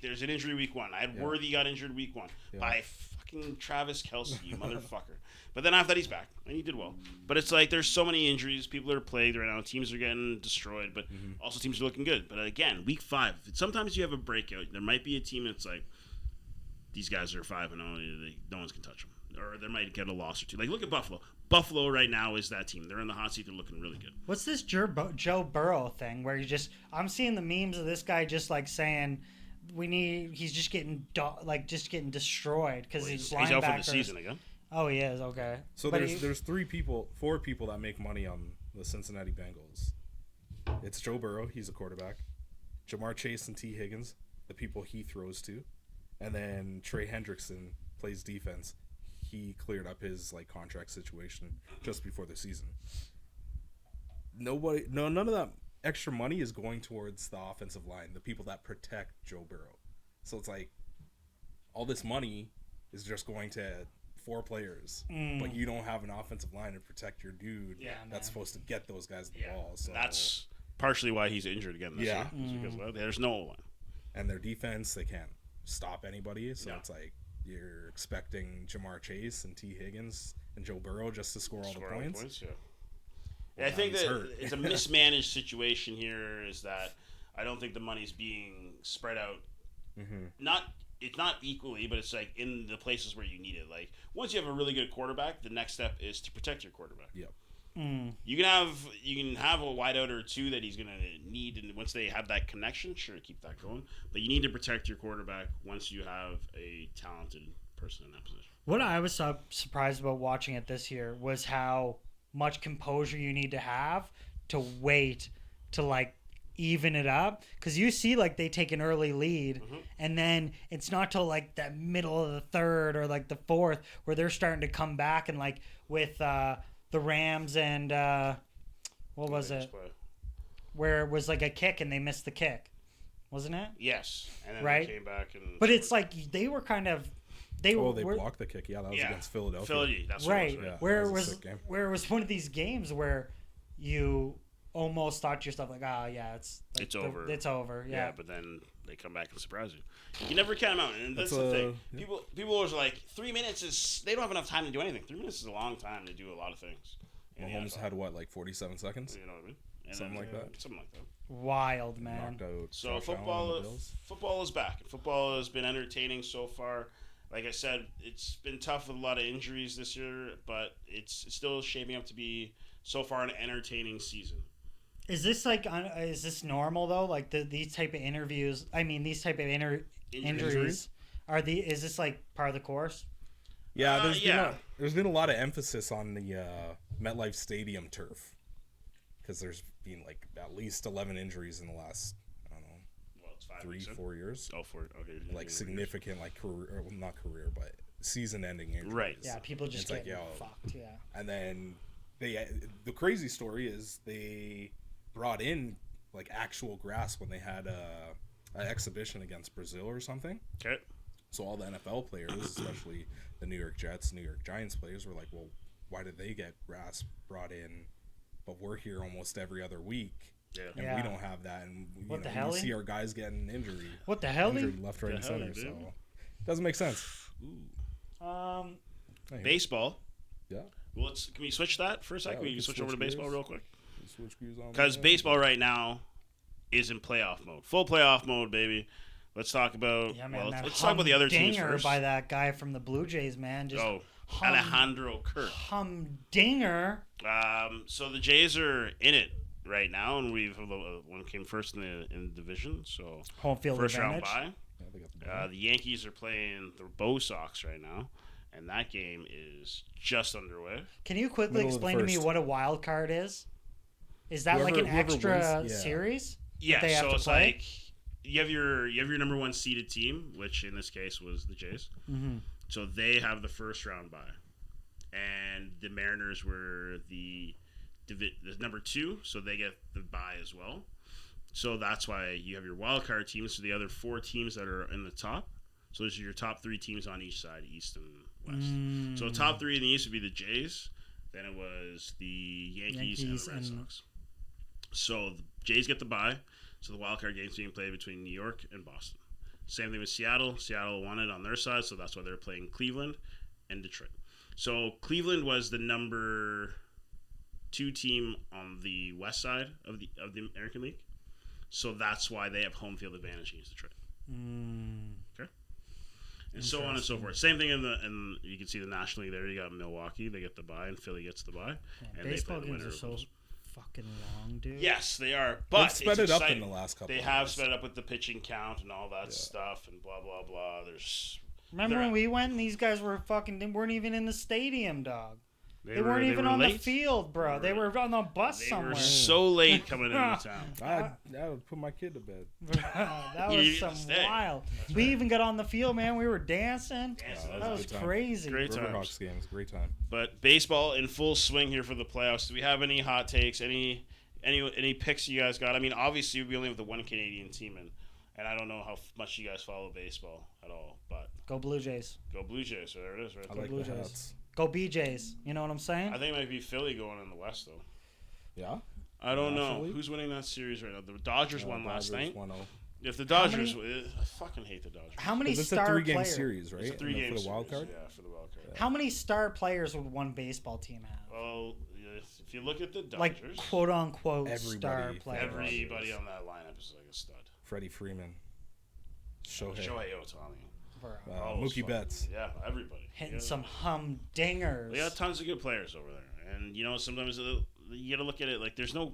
there's an injury week 1. I had Worthy got injured week 1 by fucking Travis Kelce, you motherfucker. But then after that, he's back, and he did well. But it's like there's so many injuries. People are plagued right now. Teams are getting destroyed, but also teams are looking good. But again, week 5, sometimes you have a breakout. There might be a team that's like, these guys are 5-0. No one's can touch them. Or they might get a loss or two. Like, look at Buffalo. Buffalo right now is that team. They're in the hot seat. They're looking really good. What's this Joe Burrow thing where I'm seeing the memes of this guy just like saying he's just getting destroyed because he's out for the season again. Oh, he is. Okay. So there's 4 people that make money on the Cincinnati Bengals. It's Joe Burrow. He's a quarterback. Jamar Chase and T. Higgins, the people he throws to. And then Trey Hendrickson plays defense. He cleared up his contract situation just before the season. None of that extra money is going towards the offensive line, the people that protect Joe Burrow. So it's like all this money is just going to 4 players, but you don't have an offensive line to protect your dude that's supposed to get those guys the ball. So that's partially why he's injured again this year. Because there's no line. And their defense, they can't stop anybody. So it's like you're expecting Jamar Chase and T. Higgins and Joe Burrow just to score all the points. Yeah, I think he's that hurt. it's a mismanaged situation here. Is that I don't think the money's being spread out. It's not equally, but it's like in the places where you need it. Like once you have a really good quarterback, the next step is to protect your quarterback. Yep. You can have a wideout or two that he's gonna need, and once they have that connection, sure, keep that going. But you need to protect your quarterback once you have a talented person in that position. What I was surprised about watching it this year was how much composure you need to have to wait to like even it up, because you see like they take an early lead and then it's not till like the middle of the third or like the fourth where they're starting to come back, and like with the Rams and what was it? Where it was like a kick and they missed the kick, wasn't it? Yes, and then right? they came back and. But it's like they were kind of they blocked the kick. Yeah, that was against Philadelphia. Philly, that's right. What it was, Where it was one of these games where you almost thought to yourself like, it's over. It's over. Yeah, but then they come back and surprise you. You never count them out, and that's the thing. Yeah. People are like 3 minutes is they don't have enough time to do anything. 3 minutes is a long time to do a lot of things. Mahomes had what, like 47 seconds? You know what I mean? And something like that. Wild, man. Knocked out so football is back. Football has been entertaining so far. Like I said, it's been tough with a lot of injuries this year, but it's still shaping up to be so far an entertaining season. Is this is this normal though? Like these type of interviews? I mean, these type of injuries is this like part of the course? Yeah, there's been a lot of emphasis on the MetLife Stadium turf, because there's been like at least 11 injuries in the last, I don't know, 3-4 years. Oh, 4. Okay. Like significant, like career, well, not career, but season-ending injuries. Right. Yeah, people just get fucked. Yeah. And then the crazy story is they brought in like actual grass when they had an exhibition against Brazil or something. Okay. So all the NFL players, especially the New York Jets, New York Giants players, were like, well, why did they get grass brought in, but we're here almost every other week, and we don't have that, and we see our guys getting injury. What the hell? Injured left, right, and center. So it doesn't make sense. Baseball. Yeah. Well, can we switch that for a second? Yeah, we can switch over to baseball real quick. Switch gears on. Because baseball right now is in playoff mode, full playoff mode, baby. Let's talk about. Yeah, man, let's talk about the other teams first. By that guy from the Blue Jays, man. Just Alejandro Kirk. Humdinger. So the Jays are in it right now, and one came first in the division. So home field first advantage. round bye. The Yankees are playing the Bo Sox right now, and that game is just underway. Can you quickly explain to me what a wild card is? Is that like an extra series? Yeah, they have so to it's play? like you have your number one seeded team, which in this case was the Jays. Mm-hmm. So they have the first round bye, and the Mariners were the number 2, so they get the bye as well. So that's why you have your wild card teams. So the other 4 teams that are in the top. So those are your top 3 teams on each side, East and West. So top 3 in the East would be the Jays. Then it was the Yankees and the Red Sox. So the Jays get the bye. So the wild card game's being played between New York and Boston. Same thing with Seattle. Seattle won it on their side, so that's why they're playing Cleveland and Detroit. So Cleveland was the number 2 team on the west side of the American League. So that's why they have home field advantage against Detroit. Okay. And so on and so forth. Same thing and you can see the National League there. You got Milwaukee, they get the bye, and Philly gets the bye. And baseball games are so fucking long, dude. Yes, they are. But they've sped it up in the last couple. They have sped it up with the pitching count and all that stuff and blah blah blah. Remember when we went and these guys were they weren't even in the stadium, dog. They weren't even on the field, bro. They were on the bus somewhere. They were so late coming into town. I would put my kid to bed. That was some wild. We even got on the field, man. We were dancing. That was crazy. Great times. Riverhawks games, great time. But baseball in full swing here for the playoffs. Do we have any hot takes? Any picks you guys got? I mean, obviously we only have the one Canadian team, and I don't know how much you guys follow baseball at all. But go Blue Jays. Go Blue Jays. So there it is, right there. I like Blue the Jays. hats. Go BJs. You know what I'm saying? I think it might be Philly going in the West, though. Yeah? I don't know. Who's winning that series right now? The Dodgers won last night. 1-0. If the Dodgers... I fucking hate the Dodgers. How many it's star a 3-game players? series, right? It's a 3-game for the wild card? Yeah, for the wild card. How many star players would one baseball team have? Well, if you look at the Dodgers, like quote unquote star Everybody. players. everybody on that lineup is like a stud. Freddie Freeman. Shohei. Ohtani. Mookie fuck. Betts. Yeah, everybody. Hitting some humdingers. We got tons of good players over there, and sometimes you got to look at it like there's no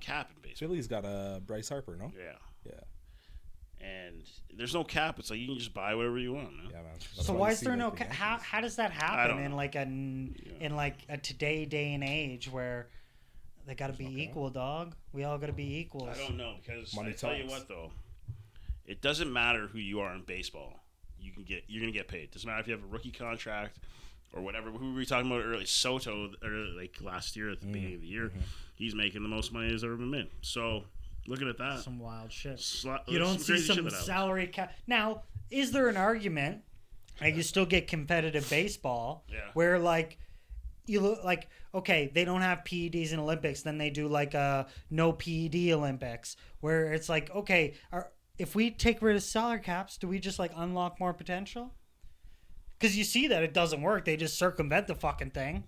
cap in baseball. Philly's got Bryce Harper, no? Yeah. Yeah. And there's no cap. It's like you can just buy whatever you want, man. Yeah, man. So why is there no cap? How does that happen in like a today day and age where they got to be equal, dog? We all got to be equals. I don't know because Money tell you talks. what though, it doesn't matter who you are in baseball. You're gonna get paid. Doesn't matter if you have a rookie contract or whatever. Who were we talking about earlier? Soto, or like last year at the beginning of the year, he's making the most money he's ever been made. So looking at that, Some wild shit. you don't see some salary cap. Now, is there an argument? Like you still get competitive baseball, where like you look like okay, they don't have PEDs in Olympics, then they do like a no PED Olympics, where it's like okay, if we take rid of salary caps, do we just like unlock more potential? Because you see that it doesn't work. They just circumvent the fucking thing.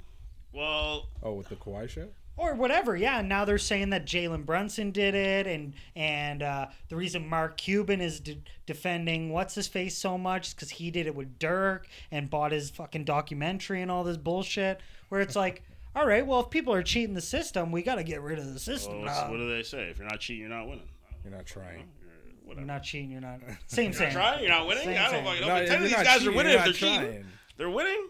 Well, with the Kawhi shit? Or whatever, yeah. Now they're saying that Jalen Brunson did it, and the reason Mark Cuban is defending what's his face so much is because he did it with Dirk and bought his fucking documentary and all this bullshit. Where it's like, all right, well, if people are cheating the system, we got to get rid of the system. what do they say? If you're not cheating, you're not winning. You're not trying. You're not cheating. You're not. Same. You're not trying. You're not winning. Same, I don't same. fucking know. Ten of these guys are winning if they're cheating. They're winning.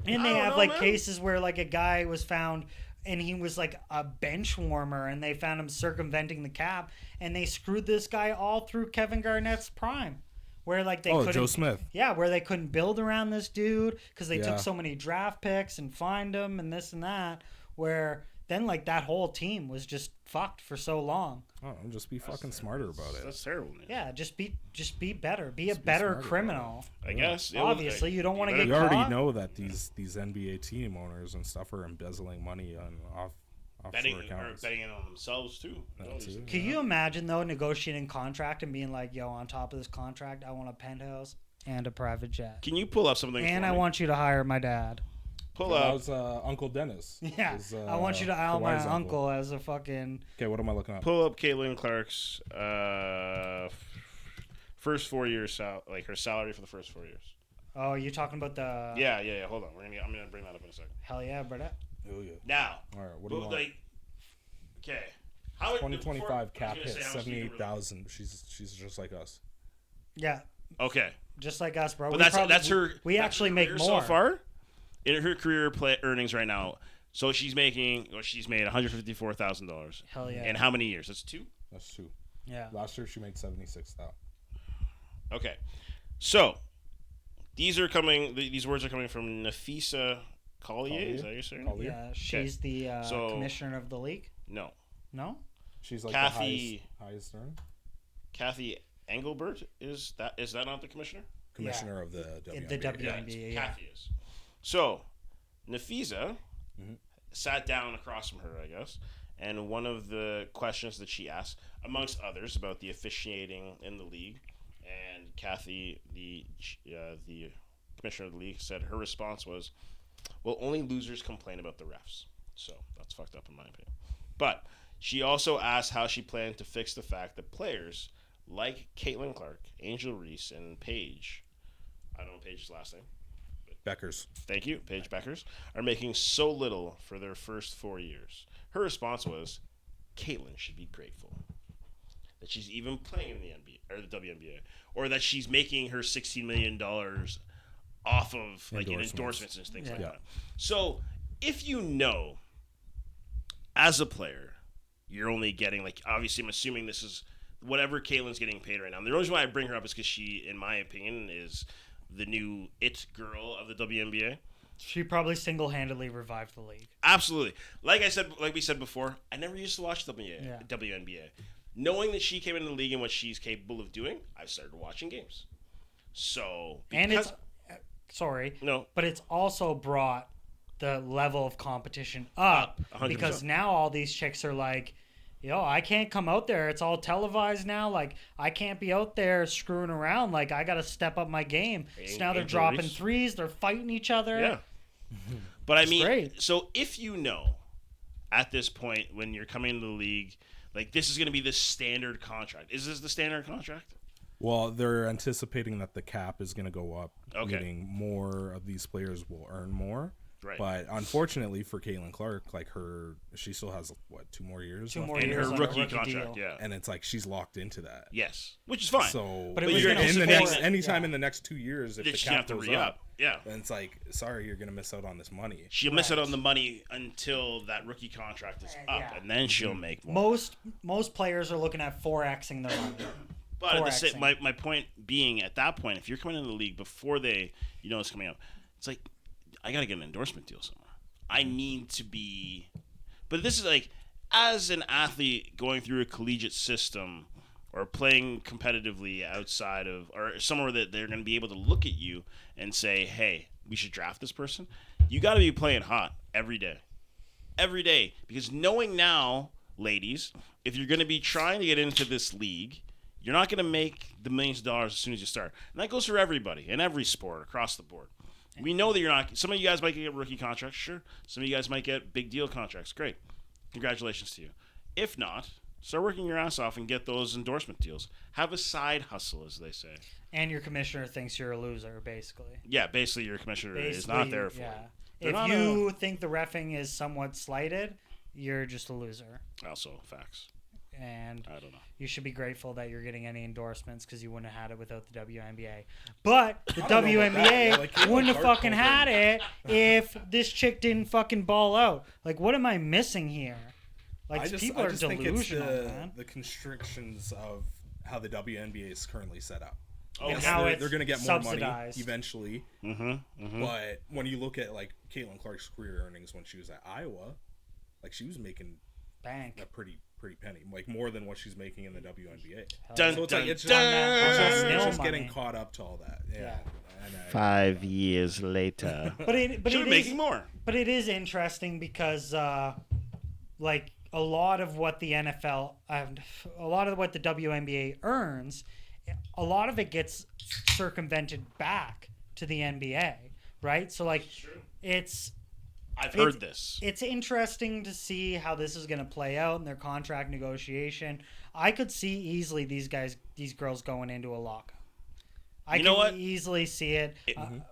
And they have like cases where like a guy was found and he was like a bench warmer and they found him circumventing the cap and they screwed this guy all through Kevin Garnett's prime. Where like they couldn't, Joe Smith. Yeah, where they couldn't build around this dude because they took so many draft picks and fined him and this and that. Where then like that whole team was just fucked for so long. Oh, just be fucking smarter about it. That's terrible, man. Yeah, just be better. Be a better criminal. I guess. Obviously, you don't want to get You caught. already know that these NBA team owners and stuff are embezzling money on offshore accounts. Betting it on themselves too. Can you imagine though negotiating a contract and being like, "Yo, on top of this contract, I want a penthouse and a private jet." Can you pull up something? And for I me? want you to hire my dad. Pull That up. was Uncle Dennis. Yeah, His, I want you to hire my Kawhi's uncle as a fucking. Okay, what am I looking at? Pull up Caitlin Clark's first 4 years, like her salary for the first 4 years. Oh, you talking about the? Yeah. Hold on, I'm gonna bring that up in a second. Hell yeah, brother. Oh yeah. Now, All right, what do you want? Okay, how 2025 cap hit hit 78,000. She's just like us. Yeah, Okay, just like us, bro. but We that's her. We that's actually her make career more. so far. In her career earnings right now, so she's made $154,000. Hell yeah. In how many years? That's 2. That's true. Yeah. Last year she made 76,000. Okay, so these words are coming from Nafisa Collier. Is that how you saying? Collier? Yeah, she's the commissioner of the league. No, No. She's like Kathy- the highest earner. Kathy Engelbert is that not the commissioner? Commissioner of the WNBA. The WNBA. it's Yeah. Kathy is. So, Nafisa sat down across from her, I guess, and one of the questions that she asked, amongst others, about the officiating in the league, and Kathy, the commissioner of the league, said her response was, "Well, only losers complain about the refs." So that's fucked up in my opinion. But she also asked how she planned to fix the fact that players like Caitlin Clark, Angel Reese, and Paige, I don't know Paige's last name. Beckers. Thank you, Paige Beckers, are making so little for their first 4 years. Her response was, Caitlin should be grateful that she's even playing in the NBA or the WNBA, or that she's making her $16 million off of like endorsements and things like that. So if you know, as a player, you're only getting like, obviously I'm assuming this is whatever Caitlin's getting paid right now. And the reason why I bring her up is because she, in my opinion, is the new it girl of the WNBA. She probably single-handedly revived the league. Absolutely. Like we said before, I never used to watch WNBA. Knowing that she came into the league and what she's capable of doing, I started watching games. So, and it's but it's also brought the level of competition up 100%. Because now all these chicks are like, yo, I can't come out there. It's all televised now. Like, I can't be out there screwing around. Like, I got to step up my game. So now they're dropping threes. They're fighting each other. Yeah. But I mean, great. So if you know at this point when you're coming into the league, like this is going to be the standard contract. Is this the standard contract? Well, they're anticipating that the cap is going to go up, Okay. meaning more of these players will earn more. Right. But unfortunately for Caitlin Clark, like she still has 2 more years. Two left more In years her on a rookie rookie contract, deal. yeah. and it's like she's locked into that. Yes, which is fine. So, But it But was you're gonna in the support- next, anytime in the next 2 years, if Did the she cap have to goes re-up? up, Yeah. then it's like, sorry, you're gonna miss out on this money. She'll miss out Right. on the money until that rookie contract is up, Yeah. and then she'll make more. Most players are looking at 4xing their money. But at the same, 4xing. my point being, at that point, if you're coming into the league before they, it's coming up, it's like, I got to get an endorsement deal somewhere. I need to be. But this is like, as an athlete going through a collegiate system or playing competitively outside of, or somewhere that they're going to be able to look at you and say, hey, we should draft this person, you got to be playing hot every day. Every day. Because knowing now, ladies, if you're going to be trying to get into this league, you're not going to make the millions of dollars as soon as you start. And that goes for everybody in every sport across the board. We know that you're not. Some of you guys might get rookie contracts, sure. Some of you guys might get big deal contracts. Great. Congratulations to you. If not, start working your ass off and get those endorsement deals. Have a side hustle, as they say. And your commissioner thinks you're a loser, basically. Yeah, basically your commissioner is not there for yeah. you. They're If not you think the reffing is somewhat slighted, you're just a loser. Also, facts. And I don't know. you should be grateful that you're getting any endorsements because you wouldn't have had it without the WNBA. But the I don't know about that. WNBA Yeah, like, Caitlin wouldn't have Clark fucking told had them. it if this chick didn't fucking ball out. Like, what am I missing here? Like, people are delusional, think it's man. the constrictions of how the WNBA is currently set up. Oh, And Yes, how they're it's going to get more money subsidized. eventually. But when you look at like Caitlin Clark's career earnings when she was at Iowa, like she was making Bank. a pretty penny, like more than what she's making in the WNBA. Dun, So it's dun, like it's dun. just, Nil it's getting money. caught up to all that. Yeah. And 5 years later. But it Should is be making more. But it is interesting because, like, a lot of what the NFL, a lot of what the WNBA earns, a lot of it gets circumvented back to the NBA, right? So, like, I've heard this. It's interesting to see how this is going to play out in their contract negotiation. I could see easily these girls going into a lockup. I You know can what? easily see it.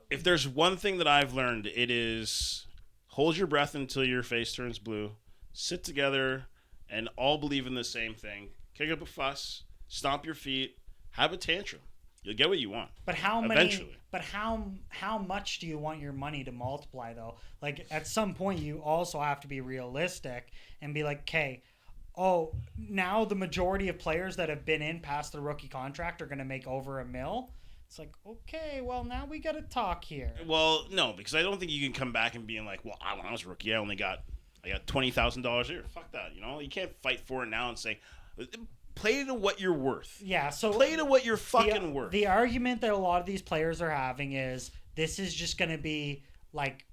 If there's one thing that I've learned, it is hold your breath until your face turns blue. Sit together and all believe in the same thing. Kick up a fuss. Stomp your feet. Have a tantrum. You'll get what you want. But how many? Eventually. But how much do you want your money to multiply though? Like at some point, you also have to be realistic and be like, okay, oh, now the majority of players that have been in past the rookie contract are going to make over $1 million. It's like, okay, well now we got to talk here. Well, no, because I don't think you can come back and being like, well, when I was a rookie, I got $20,000 here. Fuck that. You can't fight for it now and say, play to what you're worth. Yeah, so Play to what you're fucking worth. The argument that a lot of these players are having is this is just going to be like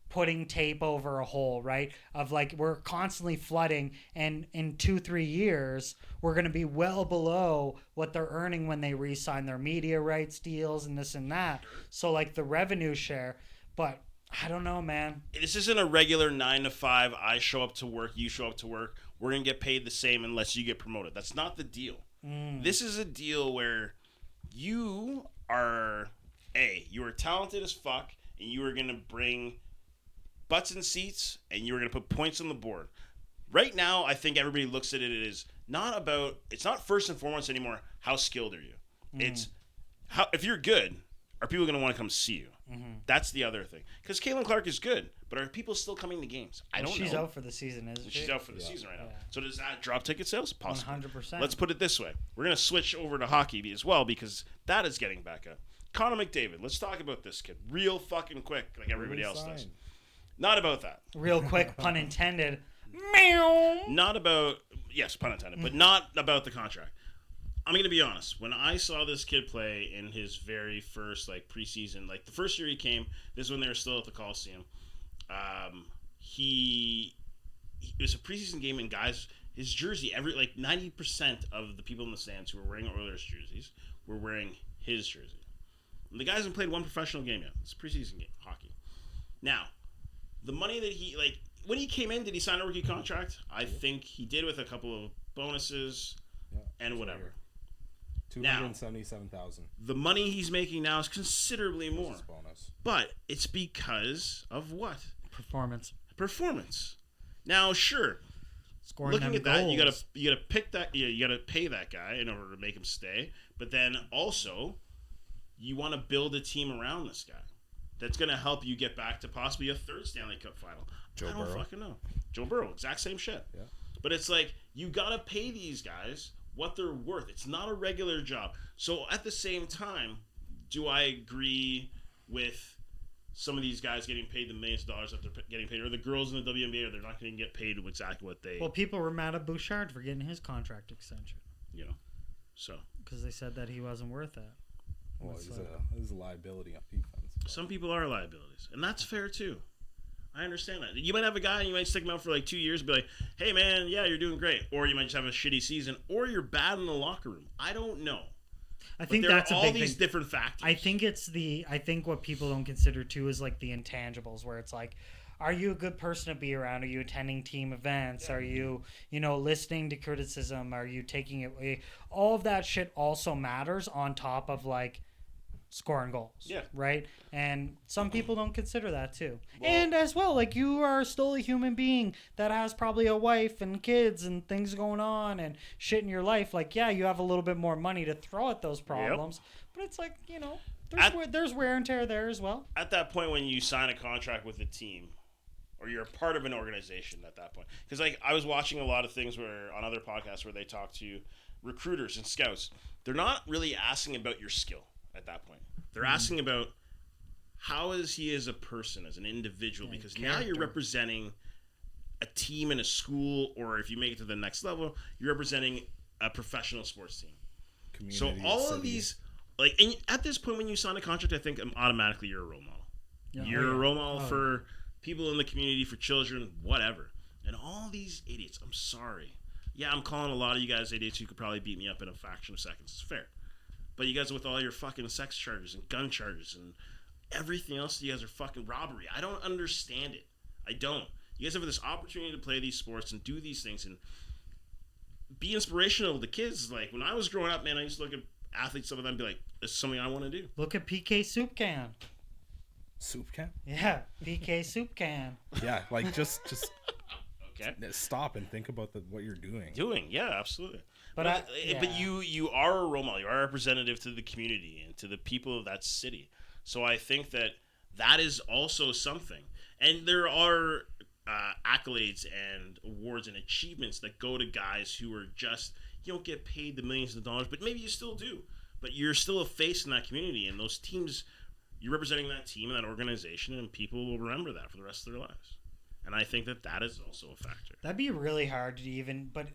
putting tape over a hole, right? Of like we're constantly flooding, and in 2-3 years we're going to be well below what they're earning when they re-sign their media rights deals and this and that. So like the revenue share, but I don't know, man. This isn't a regular 9 to 5. I show up to work, you show up to work. We're gonna get paid the same unless you get promoted. That's not the deal. This is a deal where you are talented as fuck, and you are gonna bring butts in seats, and you are gonna put points on the board. Right now, I think everybody looks at it as it's not first and foremost anymore. How skilled are you? It's how if you're good, are people gonna want to come see you? That's the other thing. Because Caitlin Clark is good, but are people still coming to games? I don't know. She's out for the season, isn't she? She's out for the season right now. So does that drop ticket sales? Possibly. 100%. Let's put it this way. We're going to switch over to hockey as well because that is getting back up. Connor McDavid. Let's talk about this kid real fucking quick like everybody else does. Not about that. Real quick, pun intended. Meow. Not about, yes, pun intended, but not about the contract. I'm going to be honest. When I saw this kid play in his very first preseason, the first year he came, this is when they were still at the Coliseum. It was a preseason game, and guys, his jersey, 90% of the people in the stands who were wearing Oilers jerseys were wearing his jersey. And the guy hasn't played one professional game yet. It's preseason game hockey. Now, the money that when he came in, did he sign a rookie contract? I think he did with a couple of bonuses and whatever. 277,000. The money he's making now is considerably more. Bonus. But it's because of what? Performance. Now, sure. Scoring looking at that, goals. you gotta pick that. You gotta pay that guy in order to make him stay. But then also, you want to build a team around this guy that's gonna help you get back to possibly a third Stanley Cup final. I don't fucking know. Joe Burrow, exact same shit. Yeah. But it's like you gotta pay these guys what they're worth. It's not a regular job. So at the same time, do I agree with some of these guys getting paid the millions of dollars that they're getting paid, or the girls in the WNBA, or they're not going to get paid exactly what they... Well, people were mad at Bouchard for getting his contract extension. You know, so... Because they said that he wasn't worth that. Well, he's a liability on defense. Some people are liabilities, and that's fair too. I understand that. You might have a guy and you might stick him out for like 2 years and be like, hey man, yeah, you're doing great. Or you might just have a shitty season, or you're bad in the locker room. I don't know. I think there that's are a all big these thing. different factors. I think what people don't consider too is like the intangibles, where it's like, are you a good person to be around? Are you attending team events? Yeah. Are you, listening to criticism? Are you taking it away? All of that shit also matters on top of like scoring goals. Yeah. Right? And some people don't consider that too. Well, and as well, like you are still a human being that has probably a wife and kids and things going on and shit in your life. Like, yeah, you have a little bit more money to throw at those problems. But it's like, there's wear and tear there as well. At that point when you sign a contract with a team, or you're a part of an organization at that point. Because like I was watching a lot of things where on other podcasts where they talk to recruiters and scouts. They're not really asking about your skill at that point. They're asking about how is he as a person, as an individual, because now you're representing a team in a school, or if you make it to the next level, you're representing a professional sports team. Community, so all city. of these, like, and at this point when you sign a contract, I think automatically you're a role model. Yeah, You're a role model for people in the community, for children, whatever. And all these idiots, I'm sorry. Yeah, I'm calling a lot of you guys idiots who could probably beat me up in a fraction of seconds. It's fair. But you guys with all your fucking sex charges and gun charges and everything else, you guys are fucking robbery. I don't understand it. I don't. You guys have this opportunity to play these sports and do these things and be inspirational to the kids. Like, when I was growing up, man, I used to look at athletes, some of them, and be like, this is something I want to do. Look at PK Soup Can. Soup can? Yeah, PK Soup Can. Yeah, like just Okay. stop and think about what you're doing. Yeah, absolutely. But you are a role model. You are a representative to the community and to the people of that city. So I think that is also something. And there are accolades and awards and achievements that go to guys who are just, you don't get paid the millions of dollars, but maybe you still do. But you're still a face in that community, and those teams, you're representing that team and that organization, and people will remember that for the rest of their lives. And I think that is also a factor. That'd be really hard to even, but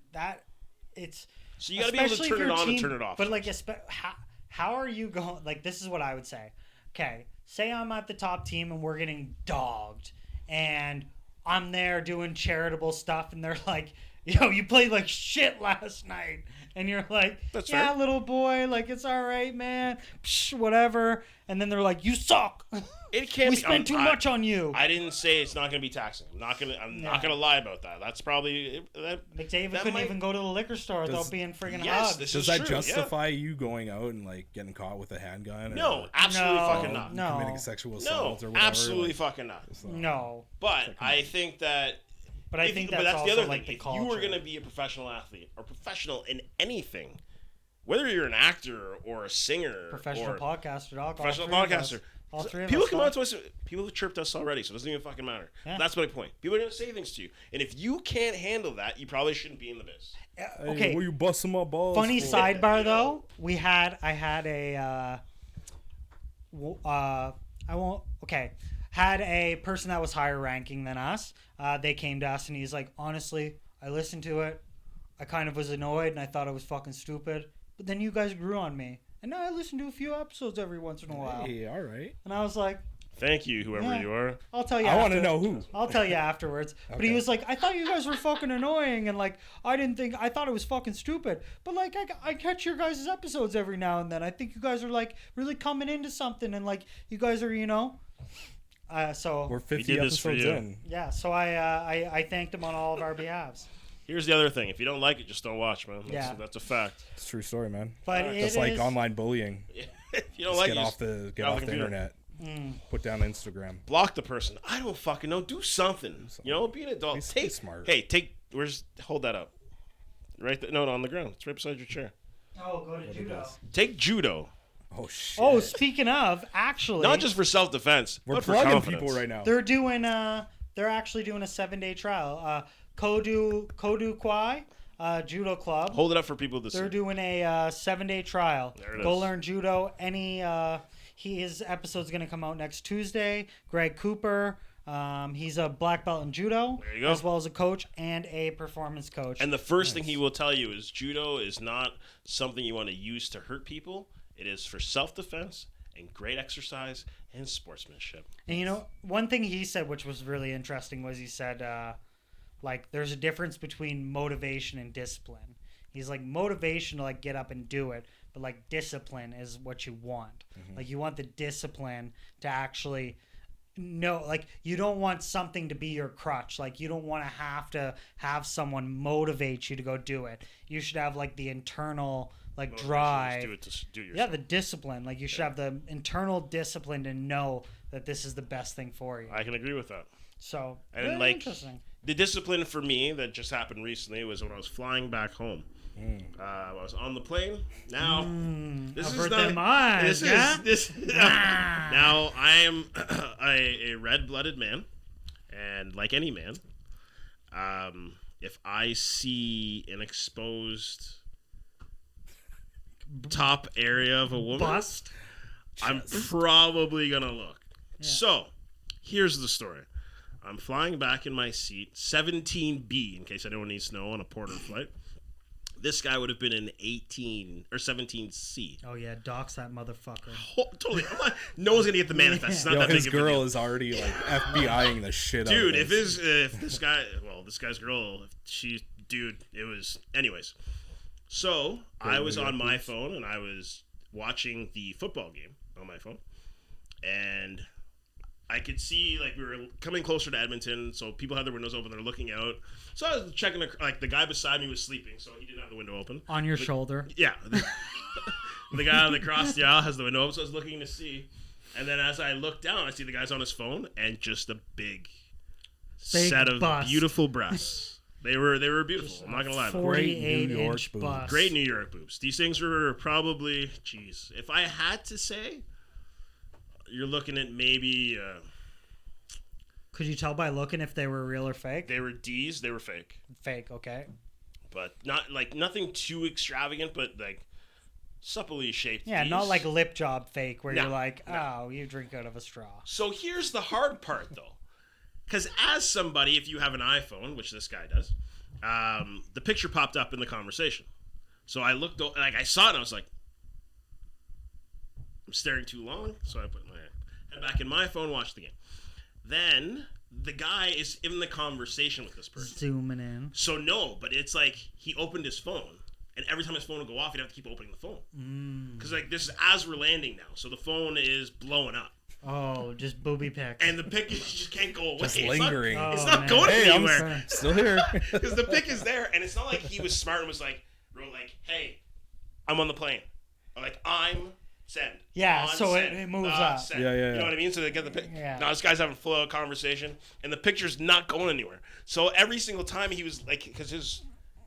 it's... So you got to be able to turn it on and turn it off. But like, how are you going? Like, this is what I would say. Okay, say I'm at the top team and we're getting dogged, and I'm there doing charitable stuff, and they're like, yo, you played like shit last night. And you're like, That's yeah, fair. little boy, like, it's all right, man. Psh, whatever. And then they're like, you suck. It can't We be, spent too much on you. I didn't say it's not going to be taxing. I'm not going to lie about that. That's probably McDavid couldn't even go to the liquor store without being friggin' hugged. Does that justify you going out and like getting caught with a handgun? No, absolutely fucking not. No. Committing sexual No, assaults or whatever. absolutely like, fucking not. No. But I think that. But I think that's the also other like thing. the If culture. you were going to be a professional athlete or professional in anything, whether you're an actor or a singer, Professional or podcaster, dog. professional podcaster, All three of people us. come out to us. People have chirped us already, so it doesn't even fucking matter. Yeah. That's my point. People are going to say things to you, and if you can't handle that, you probably shon't be in the biz. Hey, Okay. were you busting my balls? Funny for? sidebar You know? though. I had a person that was higher ranking than us. They came to us and he's like, honestly, I listened to it. I kind of was annoyed and I thought it was fucking stupid. But then you guys grew on me. And now I listen to a few episodes every once in a while. Hey, all right. And I was like, Thank you, whoever Yeah. you are. I'll tell you I want to after- know who. I'll tell you afterwards. But he Okay. was like, I thought you guys were fucking annoying, and like, I thought it was fucking stupid. But like, I catch your guys' episodes every now and then. I think you guys are like really coming into something, and like, you guys are, So We're 50 did this for episodes you. in. yeah, so I thanked him on all of our behalves. Here's the other thing: if you don't like it, just don't watch, man. That's a fact. It's a true story, man. But it Just like is- online bullying. If you don't Just like get it, off just the off the computer. internet. Put down Instagram. Block the person. I don't fucking know. Do something. You know, be an adult. Be smart. Hey, hold that up. No, on the ground. It's right beside your chair. Oh, go to Judo. Take judo. Oh shit. Oh, speaking of, actually, Not just for self-defense, We're but for plugging confidence. people right now. they're actually doing a 7-day trial. Kodu Kwai Judo Club. Hold it up for people to see. They're doing a 7-day trial. There it Go is. learn judo. His episode's gonna come out next Tuesday. Greg Cooper. He's a black belt in judo, There you go. as well as a coach and a performance coach. And the first thing he will tell you is judo is not something you want to use to hurt people. It is for self-defense and great exercise and sportsmanship. And you know, one thing he said, which was really interesting, was he said, like, there's a difference between motivation and discipline. He's like, motivation to like get up and do it, but like discipline is what you want. Like, you want the discipline to actually know, like, you don't want something to be your crutch. Like, you don't want to have someone motivate you to go do it. You should have like the internal like Motivation is drive. Do it yourself. Yeah, the discipline. Like, you should have the internal discipline to know that this is the best thing for you. I can agree with that. So, And really like interesting. the discipline for me that just happened recently was when I was flying back home. I was on the plane. Now this is avert not. them eyes, yeah? Now I am a red-blooded man, and like any man, if I see an exposed top area of a woman, Bust. I'm probably gonna look. So, here's the story. I'm flying back in my seat, 17B, in case anyone needs to know, on a Porter flight. This guy would have been in 18 or 17C. Oh, yeah, dox that motherfucker. Totally. No one's gonna get the manifest. It's not Yo, that his big of a girl deal. is already like FBIing the shit out of Dude, this. if this guy's girl, it was. Anyways, so I was on my phone and I was watching the football game on my phone, and I could see like we were coming closer to Edmonton, so people had their windows open. They're looking out. So I was checking. Like the guy beside me was sleeping, so he didn't have the window open. On your shoulder. Yeah, the guy across the aisle has the window open, so I was looking to see. And then as I look down, I see the guy's on his phone and just a big set of bust. beautiful breasts. They were beautiful. I'm not gonna lie. about it. 48-inch boobs. bust. Great New York boobs. These things were probably, geez, if I had to say, you're looking at maybe. Could you tell by looking if they were real or fake? They were D's. They were fake, Fake, okay. but not like nothing too extravagant, but like supplely shaped. Yeah, D's. not like lip job fake where No, you're like, no. oh, you drink out of a straw. So here's the hard part, though, because as somebody, if you have an iPhone, which this guy does, the picture popped up in the conversation. So I looked, like I saw it, and I was like, I'm staring too long. So I put my head back in my phone, watched the game. Then the guy is in the conversation with this person. Zooming in. So no, but it's like he opened his phone, and every time his phone would go off, he'd have to keep opening the phone. Because like this is as we're landing now, so the phone is blowing up, Oh, just booby pics. and the pic just can't go away. Just It's lingering. Not, it's Oh, not man. going Hey, I'm anywhere still here. because the pic is there, and it's not like he was smart and was like, wrote like, "Hey, I'm on the plane," or like, "I'm send." Yeah, On so it send, moves up. Send. Yeah, yeah, You yeah. know what I mean? So they get the pic. Yeah. Now this guy's having flow conversation, and the picture's not going anywhere. So every single time he was like, because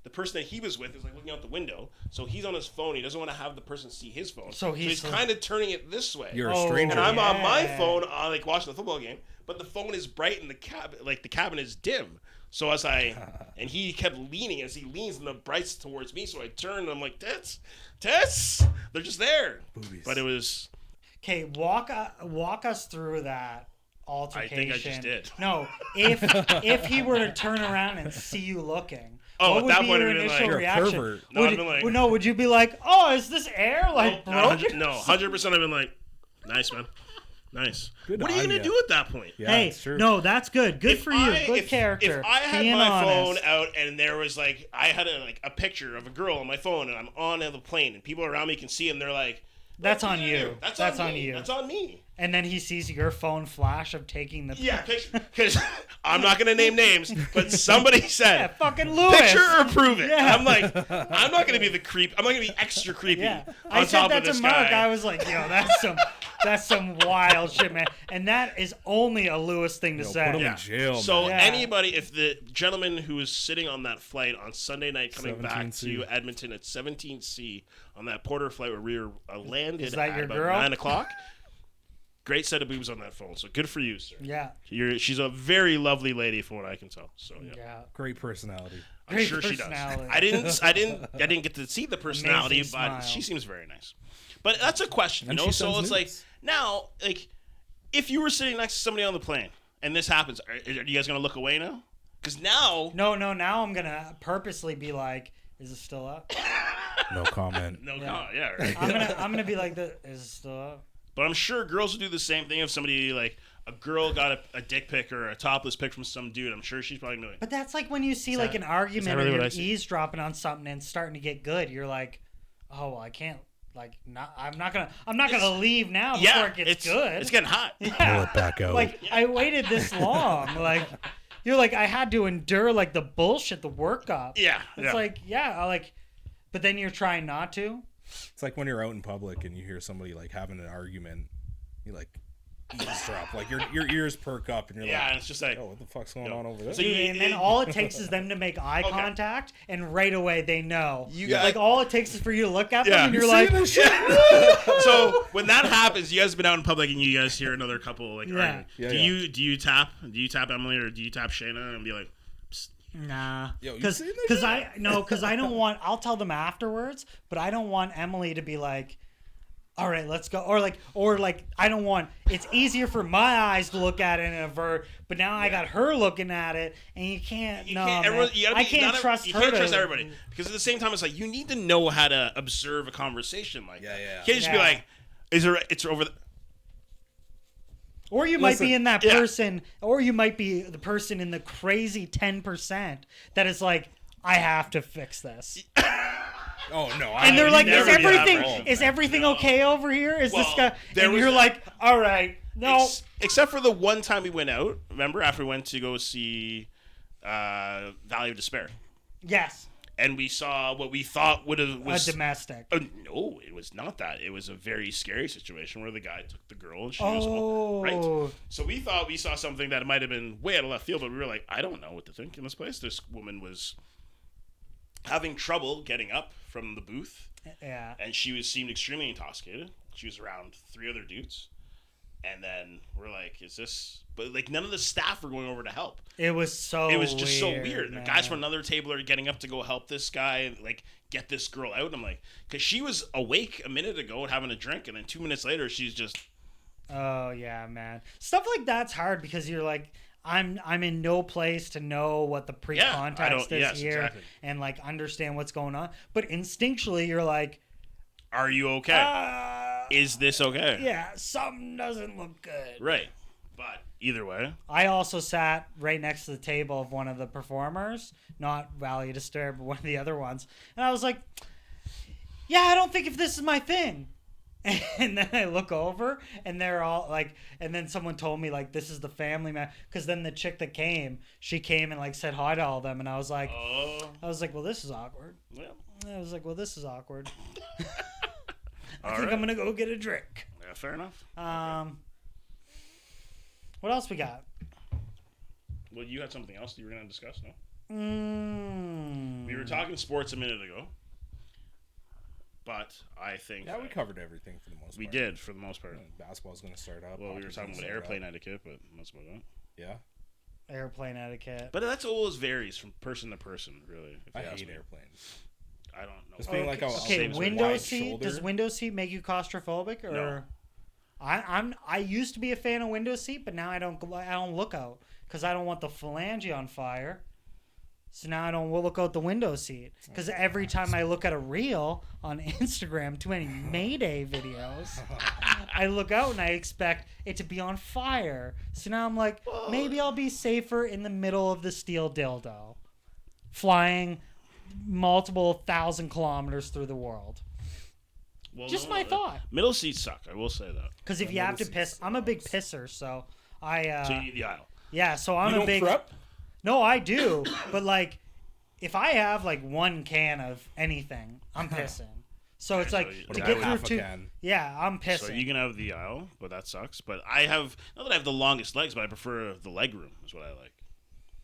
the person that he was with is like looking out the window, so he's on his phone. He doesn't want to have the person see his phone. So he's he's kind of turning it this way. You're a Oh, stranger. And I'm on my Yeah. phone, like watching the football game, but the phone is bright and the cabin is dim. So and he kept leaning, as he leans and the bright's towards me, so I turned and I'm like, Tits, they're just there. Boobies. But it was, Okay, walk us through that altercation. I think I just did. No, if he were to turn around and see you looking, Oh, what at would that be point your I'd be initial like, You're a reaction? pervert. No, I'd be like- would you be like, oh, is this air like broken? no, 100% I've been like, nice, man. Nice. Good What are you on going ya. to do at that point? Yeah, Hey, it's true. no, that's good. Good If for you. I- Good if- character. If I had Being my honest. phone out and there was like, I had a picture of a girl on my phone and I'm on the plane and people around me can see and they're like, That's on you. That's on me. you. That's on me. And then he sees your phone flash of taking the Because I'm not going to name names, but somebody said, yeah, fucking Lewis. Picture or prove it. Yeah. And I'm like, I'm not going to be the creep. I'm not going to be extra creepy Yeah, on I said top that of to this Mark. guy. I was like, yo, that's some wild shit, man. And that is only a Lewis thing to say. Put him in jail, So man. anybody, if the gentleman who was sitting on that flight on Sunday night coming back 17C. to Edmonton at 17C on that Porter flight where we were landed Is that at your about girl? 9 o'clock, great set of boobs on that phone. So good for you, sir. Yeah. She's a very lovely lady from what I can tell. So yeah. Great personality. I'm Great sure she does. personality. I didn't get to see the personality, Amazing but smile. she seems very nice. But that's a question, And you know. she So sends it's like nudes. now, like if you were sitting next to somebody on the plane and this happens, are you guys gonna look away now? Because now, No. Now I'm gonna purposely be like, is it still up? No comment. no, Yeah. yeah, right. I'm gonna be like, is it still up? But I'm sure girls would do the same thing if somebody like a girl got a dick pic or a topless pic from some dude. I'm sure she's probably gonna be like, But that's like when you see like an argument really and what you're I see? eavesdropping on something and it's starting to get good. You're like, oh, well, I can't. Like, I'm not gonna leave now before yeah, it gets it's good. It's getting hot. Pull Yeah. it back out. Like I waited this long. Like you're like I had to endure like the bullshit, the workup. Yeah, It's yeah. like but then you're trying not to. It's like when you're out in public and you hear somebody like having an argument, you like eavesdrop, like your ears perk up and you're Yeah, like, and it's just like, oh, what the fuck's going Yo. on over there? So Dude, you- and then all it takes is them to make eye Okay. contact, and right away they know. You got- like all it takes is for you to look at them, Yeah. and you're You like, see this shit? So when that happens, you guys have been out in public and you guys hear another couple like Yeah. arguing. Yeah, do yeah. you tap Emily or do you tap Shayna and be like, Psst. nah, Yo, you because seen this I don't want. I'll tell them afterwards, but I don't want Emily to be like, all right, let's go, or like I don't want. It's easier for my eyes to look at it and avert, but now I got her looking at it, and you can't. You no, can't, man. everyone, you gotta be, I can't trust you her. can't to, trust everybody because at the same time it's like you need to know how to observe a conversation like Yeah, that. yeah. You can't just be Yeah. like, it's over. Or you might be Listen, in that yeah. person, or you might be the person in the crazy 10% that is like, I have to fix this. Oh no! And they're you like, never is do that, everything bro. is everything okay over here? Is this Well, guy? there And was you're that- like, all right, no. Except for the one time we went out. Remember after we went to go see Valley of Despair, Yes, and we saw what we thought was a domestic. no, it was not that. It was a very scary situation where the guy took the girl and she was right. Oh, So we thought we saw something that might have been way out of left field, but we were like, I don't know what to think in this place. This woman was having trouble getting up from the booth, yeah. and seemed extremely intoxicated. She was around 3 other dudes, and then we're like, is this? But like none of the staff were going over to help. It was so. It was just so weird. Man. The guys from another table are getting up to go help this guy and like get this girl out. And I'm like, because she was awake a minute ago and having a drink, and then 2 minutes later she's just. Oh yeah, man. Stuff like that's hard because you're like, I'm in no place to know what the pre-context is yes, here exactly. and like understand what's going on. But instinctually, you're like, Are you okay? Is this okay? yeah, something doesn't look good. Right. But either way. I also sat right next to the table of one of the performers, not Valley of Despair, but one of the other ones, and I was like, yeah, I don't think if this is my thing. And then I look over, and they're all like, and then someone told me like, this is the family man, because then the chick that came, she came and like said hi to all of them, and I was like, well, this is awkward. Yeah. I was like, well, this is awkward. I All think right. I'm gonna go get a drink. Yeah, fair enough. What else we got? Well, you had something else that you were going to discuss, no? Mm. We were talking sports a minute ago, but I think Yeah, we that covered everything for the most part. we did for the most part. Basketball's going to start up. Well, we were hockey's talking gonna about start airplane up. etiquette, but that's about it. Yeah, Airplane etiquette. But that's always varies from person to person, really. If I you ask hate me. airplanes. I don't know. Just being like a Okay, Same as window wide seat. shoulder. Does window seat make you claustrophobic? Or No. I used to be a fan of window seat, but now I don't look out because I don't want the phalange on fire. So now I don't look out the window seat because every time I look at a reel on Instagram, too many Mayday videos, I look out and I expect it to be on fire. So now I'm like, maybe I'll be safer in the middle of the steel dildo, flying multiple 1,000 kilometers through the world. Well, Just my thought. Middle seats suck. I will say that. Because if you have to piss, I'm a big pisser, so I. So you need the aisle. Yeah, so I'm You a big. don't prep? No, I do, but like, if I have like one can of anything, I'm pissing. So it's like so to you- get What through half a two. can? Yeah, I'm pissing. So you can have the aisle, but that sucks. But I have not that I have the longest legs, but I prefer the leg room. Is what I like.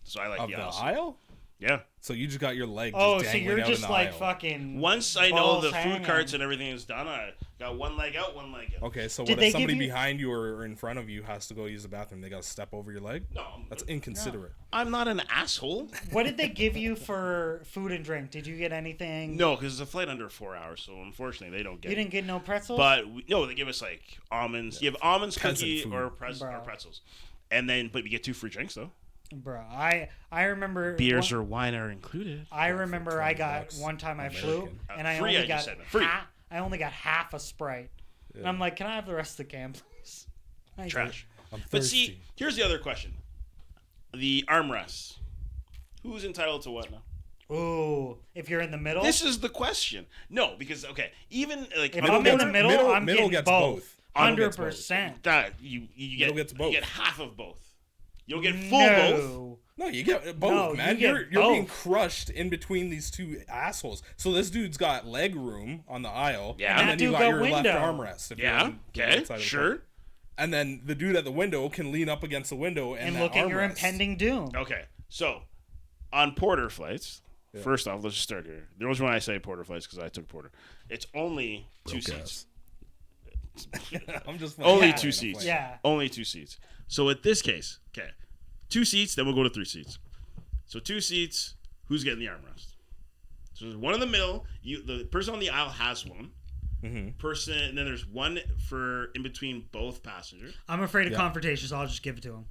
So I like Of the the aisle. aisle? Yeah. So you just got your leg Oh, just so dangling you're out just in the like aisle. fucking. Once I know balls the hanging. food carts and everything is done, I got one leg out, one leg in. Okay, so Did what they if give somebody you- behind you or in front of you has to go use the bathroom? They got to step over your leg? No, That's inconsiderate. I'm not an asshole. What did they give you for food and drink? Did you get anything? No, because it's a flight under 4 hours, so unfortunately they don't get. You didn't get no pretzels. But no, they give us like almonds. You have almonds, Peasant cookie, food. or Bro. pretzels, and then but we get 2 free drinks though. Bro, I remember Beers or wine are included. I remember I got $20 one time I flew American. and I Free, only I got just said, free. I only got half a Sprite. And I'm like, can I have the rest of the can, please? I Trash. I'm But thirsty. see, here's the other question: the armrests. Who's entitled to what now? did. Ooh, if you're in the middle, This is the question. No, because okay, even like if I'm in the middle, I'm middle getting gets both. Middle gets both. 100%. that you Middle get gets both. you get half of both. You don't get full both. No. No, you get both, No, man. you get You're being both. crushed in between these two assholes. So this dude's got leg room on the aisle, Yeah. and And then you that got dude your got left window. armrest. If you're Yeah. on the Okay. right side of the Sure. car. And then the dude at the window can lean up against the window and And that look at your armrest. impending doom. Okay. So on porter flights, first off, let's just start here. The reason why I say porter flights because I took porter. It's only 2 seats. I'm just Only Yeah. 2 seats. Yeah. Only 2 seats. So at this case, okay, 2 seats, then we'll go to 3 seats. So 2 seats, who's getting the armrest? So there's one in the middle. The person on the aisle has one. Person, and then there's one for in between both passengers. I'm afraid of confrontation, so I'll just give it to him.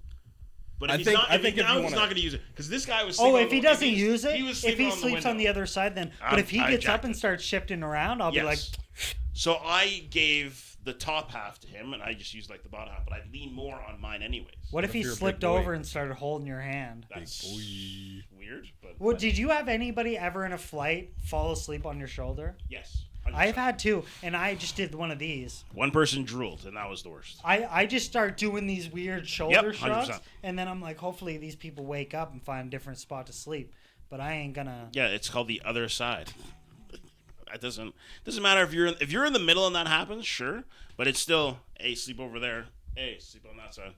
But I if he's think- not, I if think he's if you not wanna- going to use it because this guy was. Oh, sleeping if on he the- doesn't he's- use it, he was if sleeping he on sleeps on the window. other side, then. I But if he gets up jacked and it. starts shifting around, I'll be like, Yes. So I gave the top half to him, and I just used like the bottom half, but I'd lean more on mine anyways. what if if he you're a big slipped boy? over and started holding your hand? That's weird, but Well, did you have anybody ever in a flight fall asleep on your shoulder? yes. I've had 2, and I just did one of these. One person drooled, and that was the worst. I just start doing these weird shoulder Yep, shrugs, 100%. and then I'm like, hopefully these people wake up and find a different spot to sleep. But I ain't gonna. Yeah, it's called the other side. It doesn't matter if you're in the middle and that happens, sure, but it's still hey, sleep over there, hey, sleep on that side.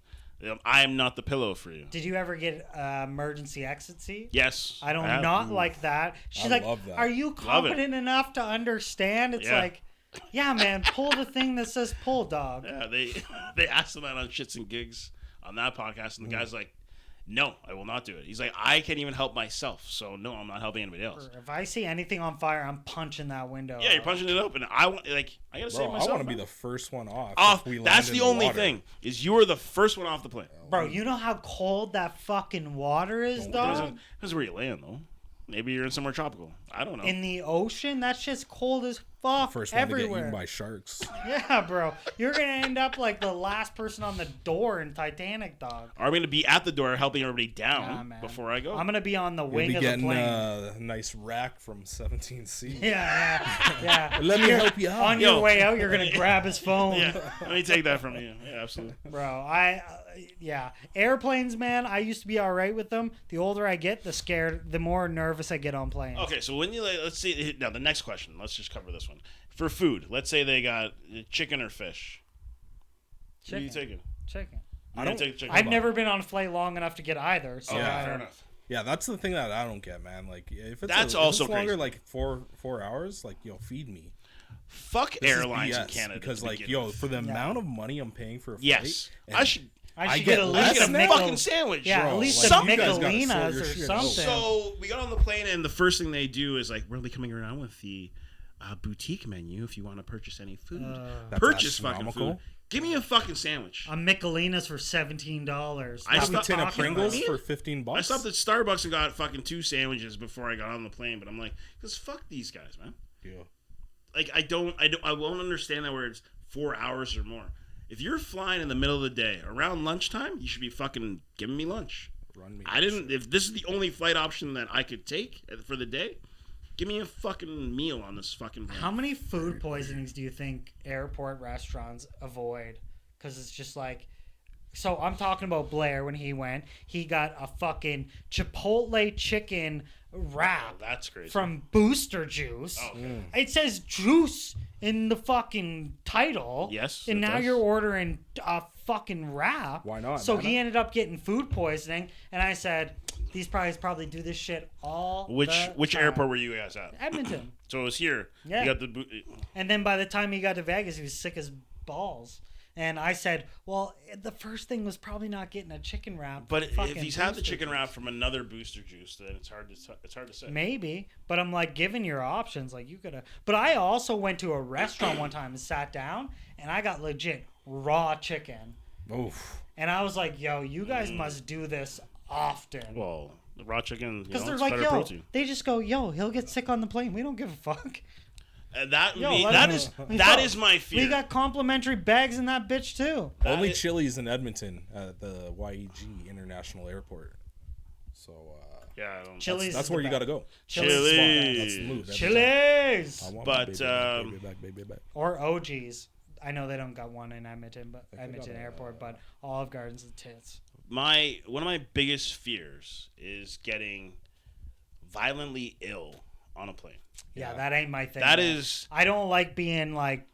I am not the pillow for you. Did you ever get emergency exit seat? Yes, I don't have. not like that. She's I like, love that. "Are you Love it. competent enough to understand?" It's Yeah. like, "Yeah, man, pull the thing that says pull, dog." Yeah, they asked him that on Shits and Gigs on that podcast, and the guy's like, "No, I will not do it." He's like, "I can't even help myself, so no, I'm not helping anybody else." If I see anything on fire, I'm punching that window. Yeah, you're out. punching it open. I gotta Bro, save I myself. want to be man. the first one off. off. if we land That's in the only water. thing is you are the first one off the plane. Bro, you know how cold that fucking water is, dog? Depends where you land though. Maybe you're in somewhere tropical. I don't know. In the ocean, that shit's cold as fuck First one to get everywhere. eaten by sharks. Yeah, bro. You're gonna end up like the last person on the door in Titanic, dog. I'm going to be at the door helping everybody down Nah, man. before I go. I'm gonna be on the You'll wing be of the getting plane. a nice rack from 17C. Yeah. Let me help you out. On Yo. your way out, you're gonna grab his phone. Yeah, let me take that from you. Yeah, absolutely. Bro, yeah, airplanes, man. I used to be all right with them. The older I get, the more nervous I get on planes. Okay, so when you let's see now the next question. Let's just cover this one. For food, let's say they got chicken or fish. What are you taking? Chicken. I don't take chicken. I've never been on a flight long enough to get either. So Okay, I fair don't- enough. Yeah, that's the thing that I don't get, man. Like, if it's That's if also it's longer, crazy. like four hours, like, yo, feed me. Fuck This is airlines in BS, Canada because, to like, begin yo, with. for the amount of money I'm paying for a flight, Yes, and I should I should get get at less least a now? fucking Michelob. sandwich. Yeah, Bro, at least like, some you guys gotta sort Michelinas your or shit out. something. So we got on the plane, and the first thing they do is like, we're really coming around with the boutique menu. If you want to purchase any food, That's purchase fucking astronomical. food. Give me a fucking sandwich. A Michelinas for $17. I Have a stopped tin of talking Pringles about for it. $15. I stopped at Starbucks and got fucking 2 sandwiches before I got on the plane. But I'm like, because fuck these guys, man. Yeah. Like I won't understand that where it's 4 hours or more. If you're flying in the middle of the day around lunchtime, you should be fucking giving me lunch. Run me. I didn't. If this is the only flight option that I could take for the day, Give me a fucking meal on this fucking plane. How many food poisonings do you think airport restaurants avoid? Because it's just like... So I'm talking about Blair when he went. He got a fucking Chipotle chicken wrap. Oh, that's crazy. From Booster Juice. Oh, okay. It says juice in the fucking title. Yes, And it now does. you're ordering a fucking wrap. Why not? So Why he not? ended up getting food poisoning. And I said, these probably do this shit all Which the time. airport were you guys at? Edmonton. So it was here. Yeah. You got the And then by the time he got to Vegas, he was sick as balls. And I said, well, the first thing was probably not getting a chicken wrap. But if fucking he's had the Booster chicken Juice. wrap from another Booster Juice, then it's hard to say. Maybe, but I'm like, given your options, like you could have. But I also went to a restaurant one time and sat down, and I got legit raw chicken. Oof. And I was like, yo, you guys must do this often. Well, the raw chicken, Because they're it's like, better yo, protein. they just go, yo, he'll get sick on the plane. We don't give a fuck. That Yo, me, let that him- is Yo, that is my fear. We got complimentary bags in that bitch too. That Only is- Chili's in Edmonton at the YEG International Airport. So yeah, I don't. Chili's. that's is where the you got to best. go. Chili's. That's the move. That's Chili's. I want But, my baby back, baby back. Or OGs. I know they don't got one in Edmonton, but I think Edmonton got a- Airport, but Olive Garden's the tits. One of my biggest fears is getting violently ill on a plane. Yeah, Yeah. that ain't my thing. That man. is I don't like being like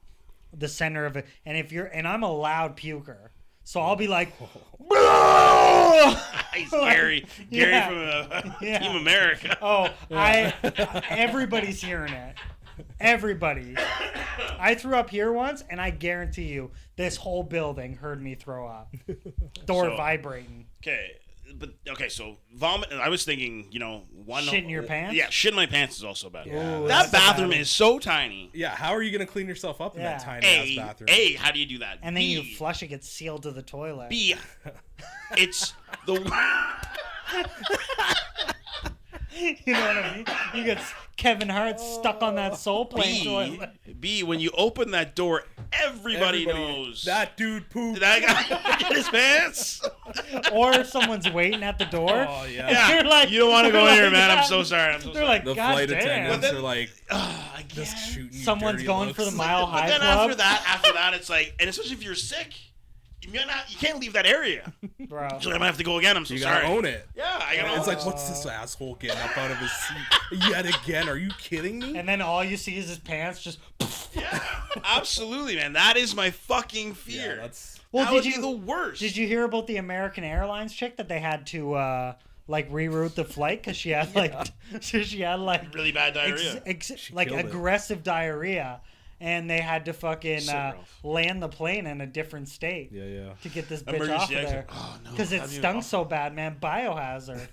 the center of it. And I'm a loud puker, so I'll be like, he's Gary Yeah. from Yeah. Team America. oh, everybody's hearing it. Everybody. I threw up here once, and I guarantee you, this whole building heard me throw up. Door So- vibrating. Okay, so vomit. I was thinking, one Shit in your pants? Yeah, shit in my pants is also bad. Yeah. Ooh, That that's a bad bathroom one. is so tiny. Yeah, how are you gonna clean yourself up in that Yeah. tiny ass bathroom? How do you do that? And then you B, flush it, gets sealed to the toilet. B, it's the You know what I mean? You get Kevin Hart stuck on that soul plane B, toilet. B. When you open that door, everybody knows that dude pooped. that guy in his pants. Or if someone's waiting at the door. Oh yeah. Yeah, They're like- you don't want to go they're in here, like man. I'm that. so sorry. I'm so They're sorry. like, The God flight damn. attendants then- are like I just guess. shooting you Someone's dirty going looks. for the Mile But High then Club. after that, it's like, and especially if you're sick, you can't leave that area. Bro. So I might have to go again. I'm so You sorry. gotta own it. Yeah, I gotta. It's own like, it. what's this asshole getting up out of his seat yet again? Are you kidding me? And then all you see is his pants just. Yeah, absolutely, man. That is my fucking fear. Yeah, that's Well, that did would you be the worst. Did you hear about the American Airlines chick that they had to like reroute the flight because she had like she had like really bad diarrhea? like killed it. aggressive diarrhea, and they had to fucking So rough. land the plane in a different state yeah. to get this bitch Emergency off of exit. there Oh, no. because it That'd be stunk awful. so bad, man. Biohazard.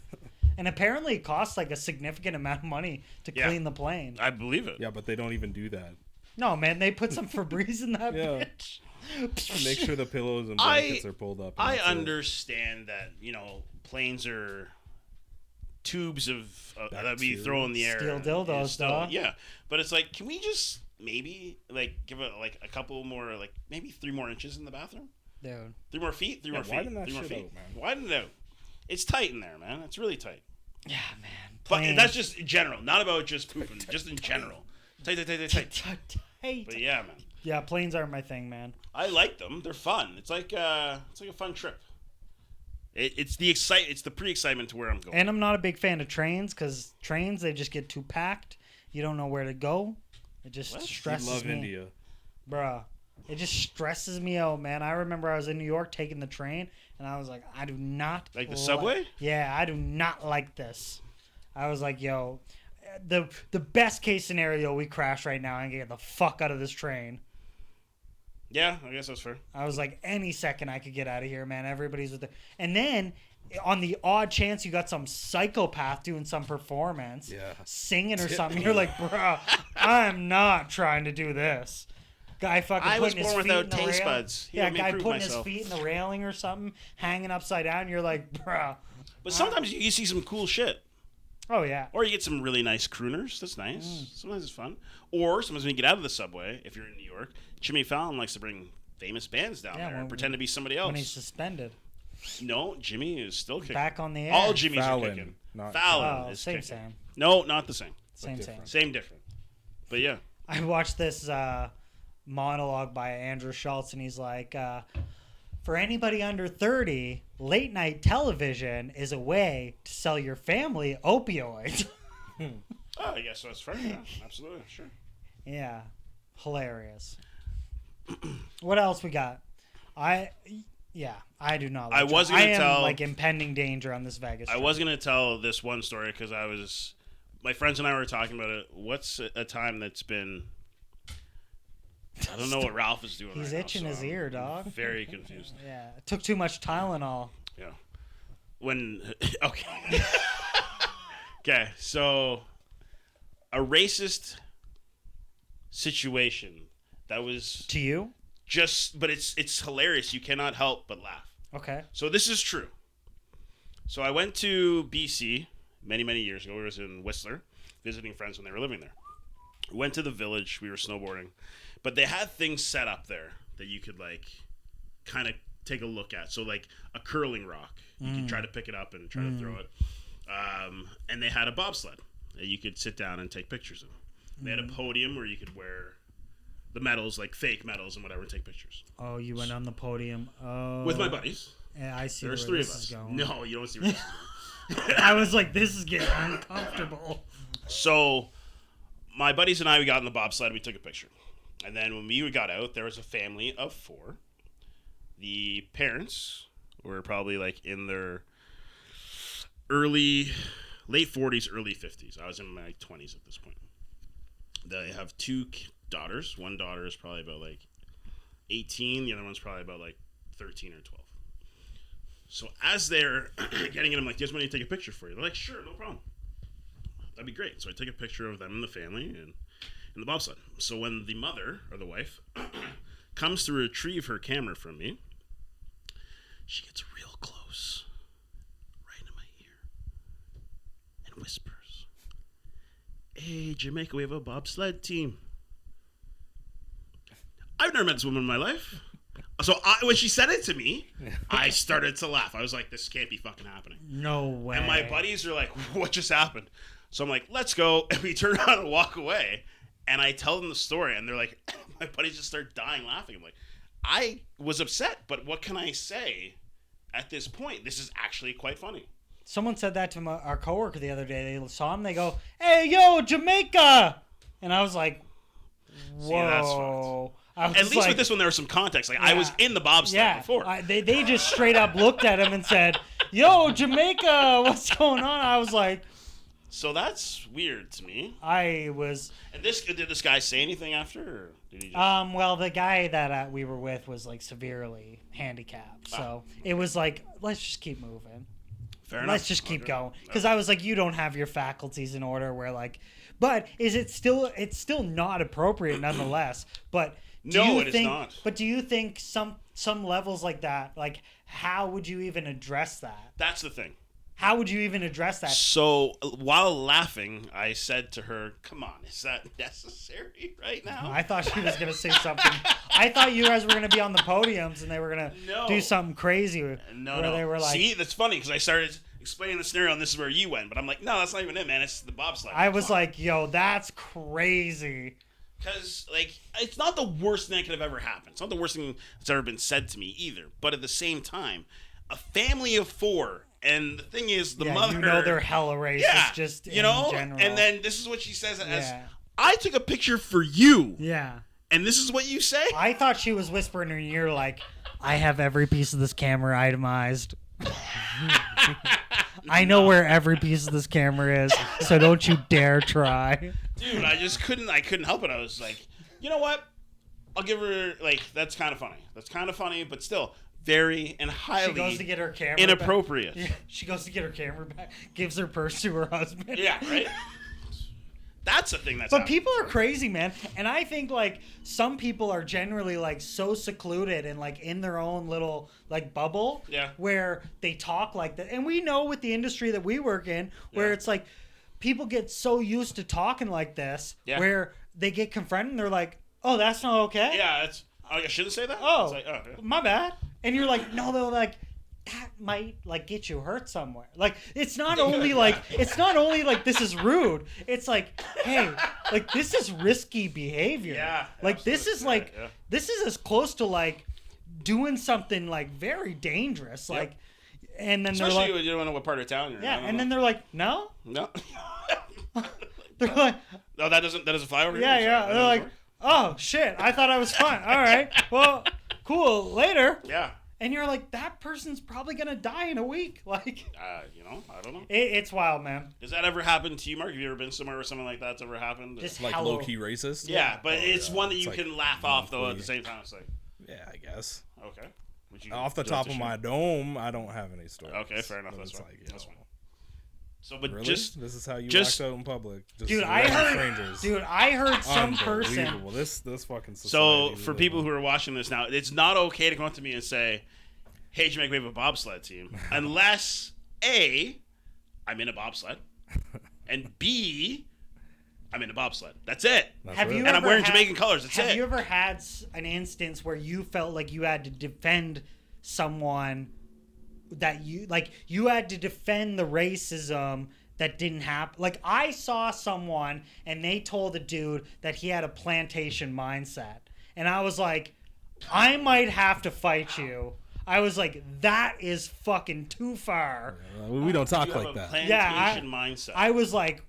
And apparently it costs like a significant amount of money to Yeah. clean the plane. I believe it. Yeah, but they don't even do that. No, man, they put some Febreze in that Yeah. bitch. Make sure the pillows and I- blankets are pulled up. and I that's it. understand that planes are tubes of that we Bacteria. throw in the air. Steel and dildos, it's still- dog. Yeah, but it's like, can we just maybe give it like a couple more, like maybe 3 more inches in the bathroom? Dude. 3 more feet? 3 more feet? widen that 3 more shit feet? out, man. Widen it out. It's tight in there, man. It's really tight. Yeah, man. But Planes. that's just in general, not about just pooping, just in general. Tight. Tight. But yeah, man. Yeah, planes are my thing, man. I like them. They're fun. It's like a fun trip. It's the pre-excitement to where I'm going. And I'm not a big fan of trains because trains, they just get too packed. You don't know where to go. It just What? You stresses You love me. India. Bruh. It just stresses me out, man. I remember I was in New York taking the train, and I was like, I do not Like the subway? Yeah, I do not like this. I was like, yo, the best case scenario, we crash right now and get the fuck out of this train. Yeah, I guess that's fair. I was like, any second I could get out of here, man. Everybody's with it. And then, on the odd chance you got some psychopath doing some performance, Yeah. singing or Tip something, me. you're like, bro, I'm not trying to do this. Guy fucking I was putting his born feet without in the taste railing. buds. He Yeah, let me guy prove putting myself. his feet in the railing or something, hanging upside down. You're like, bro. But sometimes you see some cool shit. Oh, yeah. Or you get some really nice crooners. That's nice. Mm. Sometimes it's fun. Or sometimes when you get out of the subway, if you're in New York, Jimmy Fallon likes to bring famous bands down Yeah, there and when- pretend to be somebody else. When he's suspended. No, Jimmy is still kicking. Back on the air. All Jimmys Fallon, are kicking. not Fallon Oh, is same, kicking. same. No, not the same. Same. different. Same different. But yeah. I watched this monologue by Andrew Schultz, and he's like, for anybody under 30, late night television is a way to sell your family opioids. Oh, I guess that's fair. Yeah, absolutely, sure. Yeah, hilarious. What else we got? I do not. I was gonna tell like impending danger on this Vegas trip. I was gonna tell this one story because my friends and I were talking about it. What's a time that's been? I don't know what Ralph is doing. He's right itching now, so his ear, dog. Very confused. Yeah, it took too much Tylenol. Yeah. Okay. Okay, so a racist situation that was To you? but it's hilarious. You cannot help but laugh. Okay. So this is true. So I went to BC many, many years ago. I was in Whistler visiting friends when they were living there. We went to the village. We were snowboarding. But they had things set up there that you could, like, kind of take a look at. So, like, a curling rock. You could try to pick it up and try to throw it. And they had a bobsled that you could sit down and take pictures of. They had a podium where you could wear the medals, like fake medals and whatever, and take pictures. Oh, you went on the podium. Oh. With my buddies. Yeah, I see. There's where three this of us. is going. No, you don't see where this is going. I was like, this is getting uncomfortable. So, my buddies and I, we got in the bobsled. We took a picture. And then when we got out, there was a family of 4. The parents were probably like in their late 40s, early 50s. I was in my 20s at this point. They have 2 daughters. One daughter is probably about like 18. The other one's probably about like 13 or 12. So as they're getting in, I'm like, do you guys want me to take a picture for you? They're like, sure, no problem. That'd be great. So I take a picture of them and the family and in the bobsled. So when the mother, or the wife, comes to retrieve her camera from me, she gets real close, right in my ear, and whispers, "Hey, Jamaica, we have a bobsled team." I've never met this woman in my life. So when she said it to me, I started to laugh. I was like, this can't be fucking happening. No way. And my buddies are like, what just happened? So I'm like, let's go. And we turn around and walk away. And I tell them the story. And they're like, my buddies just start dying laughing. I'm like, I was upset, but what can I say at this point? This is actually quite funny. Someone said that to our coworker the other day. They saw him. They go, "Hey, yo, Jamaica!" And I was like, "Whoa!" See, that's fucked. At least like, with this one, there was some context. Like, I was in the bobsled before. They just straight up looked at him and said, "Yo, Jamaica, what's going on?" I was like, so that's weird to me. I was. And did this guy say anything after? Or did he just... Well, the guy that we were with was like severely handicapped, so it was like, let's just keep moving. Fair enough. Let's just keep going, because I was like, you don't have your faculties in order. Where like, but it's still not appropriate nonetheless. But no, it is not. But do you think some levels like that, like how would you even address that? That's the thing. How would you even address that? So while laughing, I said to her, "Come on, is that necessary right now?" I thought she was gonna say something. I thought you guys were gonna be on the podiums and they were gonna do something crazy. No. They were like, see, that's funny because I started explaining the scenario and this is where you went, but I'm like, no, that's not even it, man. It's the bobsled. I was like, yo, that's crazy. Because, like, it's not the worst thing that could have ever happened. It's not the worst thing that's ever been said to me either. But at the same time, a family of 4, and the thing is, the mother... you know they're hella racist, just in general. And then this is what she says I took a picture for you. Yeah. And this is what you say? I thought she was whispering in her ear, like, I have every piece of this camera itemized. I know where every piece of this camera is, so don't you dare try. Dude, I couldn't help it. I was like, you know what? I'll give her, like, that's kind of funny. That's kind of funny, but still very and highly she goes to get her camera inappropriate. Back. Yeah, she goes to get her camera back, gives her purse to her husband. Yeah, right? That's the thing that's But people are crazy, man. And I think, like, some people are generally, like, so secluded and, like, in their own little, like, bubble. Yeah. Where they talk like that. And we know with the industry that we work in, where it's like, people get so used to talking like this, where they get confronted and they're like, oh, that's not okay? Yeah, I shouldn't say that? Oh, like, my bad. And you're like, no, they're like, that might like get you hurt somewhere. Like it's not only like this is rude. It's like, hey, like this is risky behavior. Yeah. Like this is like this is as close to like doing something like very dangerous. Like, and then especially they're like, when you don't know what part of town you're in. yeah, and then they're like, no. They're like, no, that doesn't fly over here. yeah, yeah. They're like, oh shit, I thought I was fine. All right, well, cool. Later. Yeah. And you're like, that person's probably gonna die in a week. Like, you know, I don't know. It's wild, man. Does that ever happen to you, Mark? Have you ever been somewhere where something like that's ever happened? Just Like hello. low-key racist? Yeah, but it's one that It's you like can laugh off though at the same time. It's like, yeah, I guess. okay. Off the top of my dome, I don't have any stories. Okay, fair enough. But That's it's fine. like, That's fine. know, So, but really? just This is how you just- act out in public. Just Dude, to I random heard. strangers. Dude, I heard some person. Unbelievable. This fucking so society we for live people in. who are watching this now, it's not okay to come up to me and say, "Hey, Jamaica, we have a bobsled team," unless A, I'm in a bobsled, and B, I'm in a bobsled. That's it. That's Have it. you And I'm ever wearing had- Jamaican colors. That's Have it. you ever had an instance where you felt like you had to defend someone that you had to defend the racism that didn't happen? Like I saw someone and they told a dude that he had a plantation mindset, and I was like, I might have to fight you. I was like, that is fucking too far. We don't talk You have like a that. plantation mindset. I was like,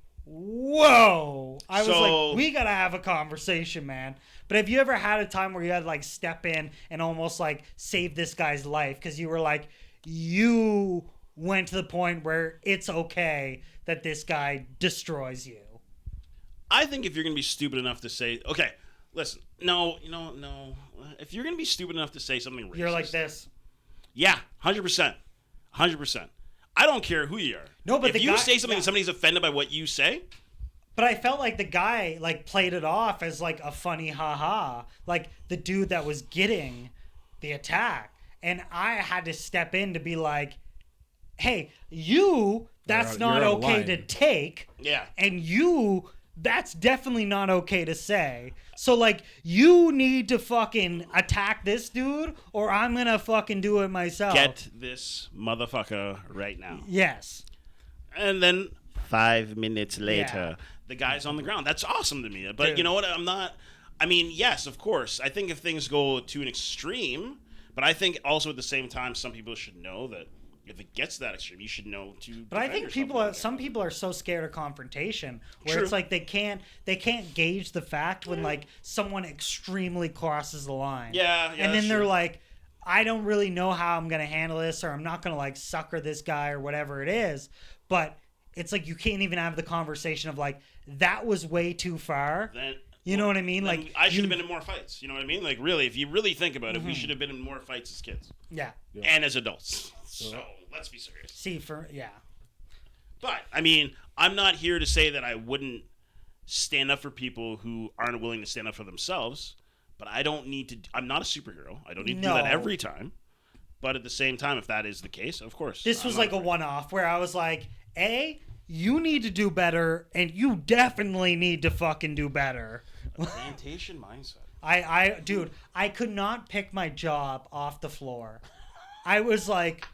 whoa. I was So- like, we gotta have a conversation, man. But have you ever had a time where you had to like step in and almost like save this guy's life because you were like, you went to the point where it's okay that this guy destroys you? I think if you're going to be stupid enough to say, okay, listen, no. If you're going to be stupid enough to say something racist. You're like this. Yeah, 100%. 100%. I don't care who you are. No, but if the you guy- say something yeah. and somebody's offended by what you say, But I felt like the guy like played it off as like a funny haha, like the dude that was getting the attack. And I had to step in to be like, hey, that's You're not out of okay line. to take. yeah. And that's definitely not okay to say. So like, you need to fucking attack this dude or I'm gonna fucking do it myself. Get this motherfucker right now. Yes. And then 5 minutes later, the guy's on the ground. That's awesome to me. But Dude. you know what? I mean, yes, of course. I think if things go to an extreme, but I think also at the same time, some people should know that if it gets to that extreme, you should know to. But I think some people are so scared of confrontation where True. it's like they can't gauge the fact when like someone extremely crosses the line. Yeah, and then that's they're true. like, I don't really know how I'm gonna handle this, or I'm not gonna like sucker this guy or whatever it is. But it's like you can't even have the conversation of like that was way too far. Then, You know what I mean? then Like I should have been in more fights. You know what I mean? Like really, if you really think about Mm-hmm. it, we should have been in more fights as kids Yeah. and as adults. So let's be serious. See yeah. But I mean, I'm not here to say that I wouldn't stand up for people who aren't willing to stand up for themselves. But I don't need to. I'm not a superhero. I don't need to do that No. every time. But at the same time, if that is the case, of course. This I'm was not like a afraid. one-off where I was like, you need to do better, and you definitely need to fucking do better. plantation mindset. Dude, I could not pick my job off the floor. I was like,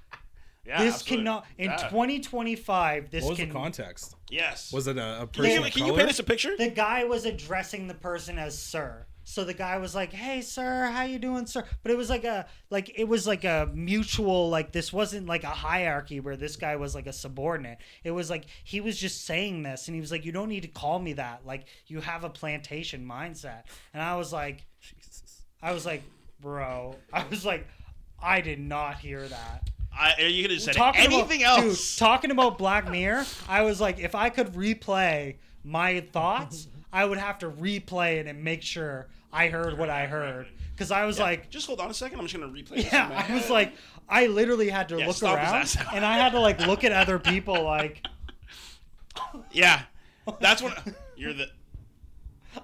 Yeah, this absolutely. cannot, in Yeah. 2025, this What was can. the context? Yes. Was it a Can person you, of can you color? paint us a picture? The guy was addressing the person as sir. So the guy was like, "Hey, sir, how you doing, sir?" But it was like a mutual, like this wasn't like a hierarchy where this guy was like a subordinate. It was like he was just saying this, and he was like, "You don't need to call me that. Like you have a plantation mindset." And I was like, Jesus. "Bro," I did not hear that. You could have said Talking anything about, else. Dude, talking about Black Mirror, I was like, if I could replay my thoughts, I would have to replay it and make sure I heard what I heard. Because I was like, Just hold on a second. I'm just gonna replay this. yeah, in my I head. was like, I literally had to Yeah, look stomp his around, ass out. and I had to like look at other people like, Yeah, that's what you're the.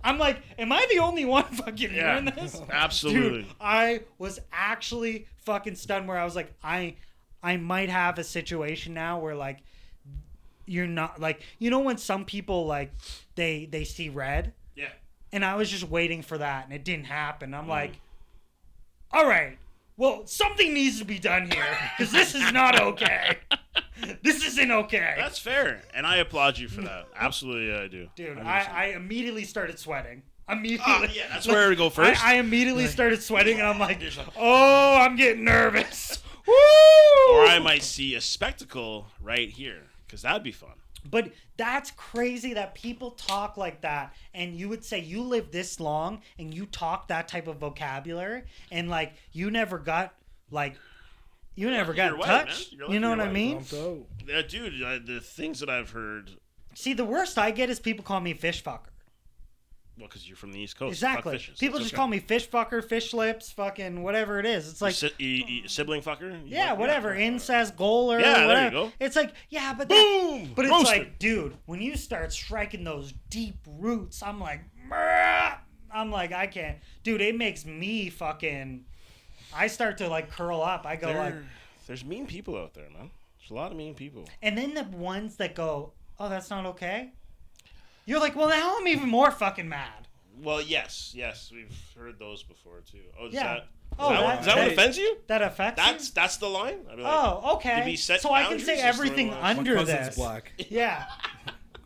I'm like, am I the only one fucking Yeah, hearing this? absolutely. Dude, I was actually fucking stunned where I was like, I might have a situation now where like you're not like, you know when some people like they see red, Yeah. and I was just waiting for that and it didn't happen. I'm like, all right, well, something needs to be done here because this is not okay. This isn't okay. That's fair, and I applaud you for that. Absolutely, I do. Dude, 100%. I immediately started sweating. Immediately. Yeah, that's where we go first. I immediately started sweating, and I'm like, oh, I'm getting nervous. Woo! Or I might see a spectacle right here, because that'd be fun. But that's crazy that people talk like that, and you would say you live this long, and you talk that type of vocabulary, and like you never got You're touched. right, man. You know what I right. mean? Yeah, dude, the things that I've heard. See, the worst I get is people call me fish fucker. Well, because you're from the East Coast. Exactly. Fuck fishes. People It's just okay. call me fish fucker, fish lips, fucking whatever it is. It's like sibling fucker. yeah, whatever, incest, goal, or Yeah, whatever. there you go. It's like yeah, but Boom! but it's Roasted. like, dude, when you start striking those deep roots, I'm like, I can't, dude. It makes me fucking. I start to like curl up. I go like, there's mean people out there, man. There's a lot of mean people. and then the ones that go, oh, that's not okay. You're like, well, now I'm even more fucking mad. Well, yes, we've heard those before too. Oh, Yeah. Is that what offends you? That affects you? That's the line. I'd be like, Oh, okay. Did we set So I can boundaries say or everything story under My cousin's this. black. Yeah.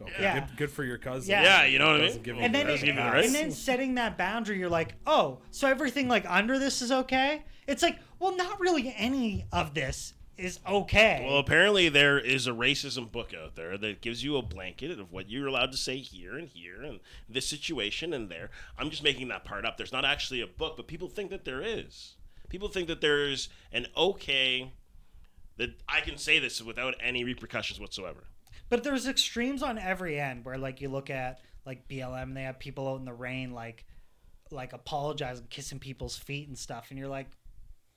Okay, Yeah. Good for your cousin. Yeah. Yeah, you know what I Doesn't mean. give And then, Doesn't give you the right. and then setting that boundary, you're like, oh, so everything like under this is okay? It's like, well, not really any of this is okay. Well, apparently there is a racism book out there that gives you a blanket of what you're allowed to say here and this situation and there. I'm just making that part up. There's not actually a book, but people think that there is. People think that there's an okay, that I can say this without any repercussions whatsoever. But there's extremes on every end where like you look at like BLM, they have people out in the rain like apologizing, kissing people's feet and stuff, and you're like,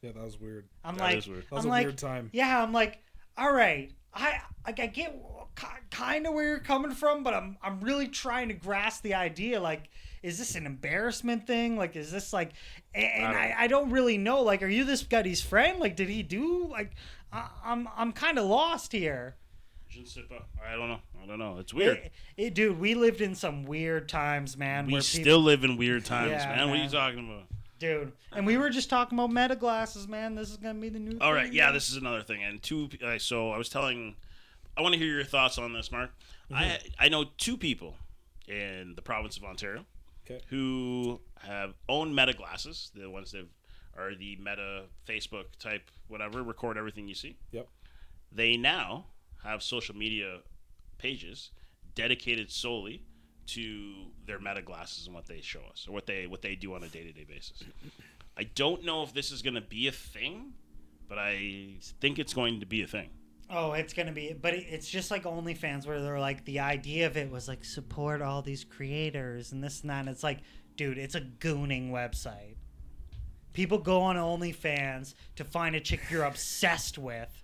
Yeah, that was weird. I'm That like, is weird. That was I'm a like, weird time. yeah, I'm like, all right, I get kind of where you're coming from, but I'm really trying to grasp the idea. Like, is this an embarrassment thing? Like, is this like, and I don't really know. Like, are you this guy's friend? Like, did he do like? I'm kind of lost here. I don't know. It's weird. Dude, we lived in some weird times, man. We where still live in weird times, Yeah, man. What are you man. talking about? dude. And we were just talking about meta glasses, man. This is gonna be the new. All thing, right, yeah, man. this is another thing. And so I was telling, I want to hear your thoughts on this, Mark. I know two people in the province of Ontario who have owned meta glasses, the ones that are the meta Facebook type whatever, record everything you see. Yep. They now have social media pages dedicated solely to their meta glasses and what they show us or what they do on a day-to-day basis. I don't know if this is going to be a thing, but I think it's going to be a thing. Oh, it's gonna be, but it's just like OnlyFans, where they're like, the idea of it was like support all these creators and this and that. And it's like, dude, it's a gooning website. People go on OnlyFans to find a chick you're obsessed with,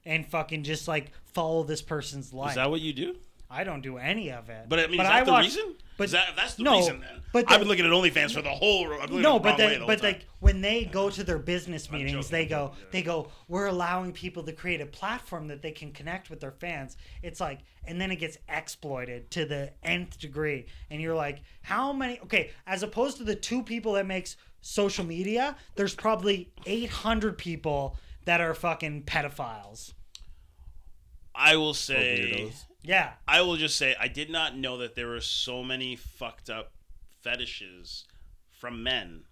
and fucking just like follow this person's life. Is that what you do? I don't do any of it. But I mean, is that the reason? But that's the no, reason then. but I've been looking at OnlyFans for the whole. Like when they go to their business meetings, joking, they go, we're allowing people to create a platform that they can connect with their fans. It's like, and then it gets exploited to the nth degree, and you're like, how many? Okay, as opposed to the two people that makes social media, there's probably 800 people that are fucking pedophiles. I will say. Yeah. I will just say I did not know that there were so many fucked up fetishes from men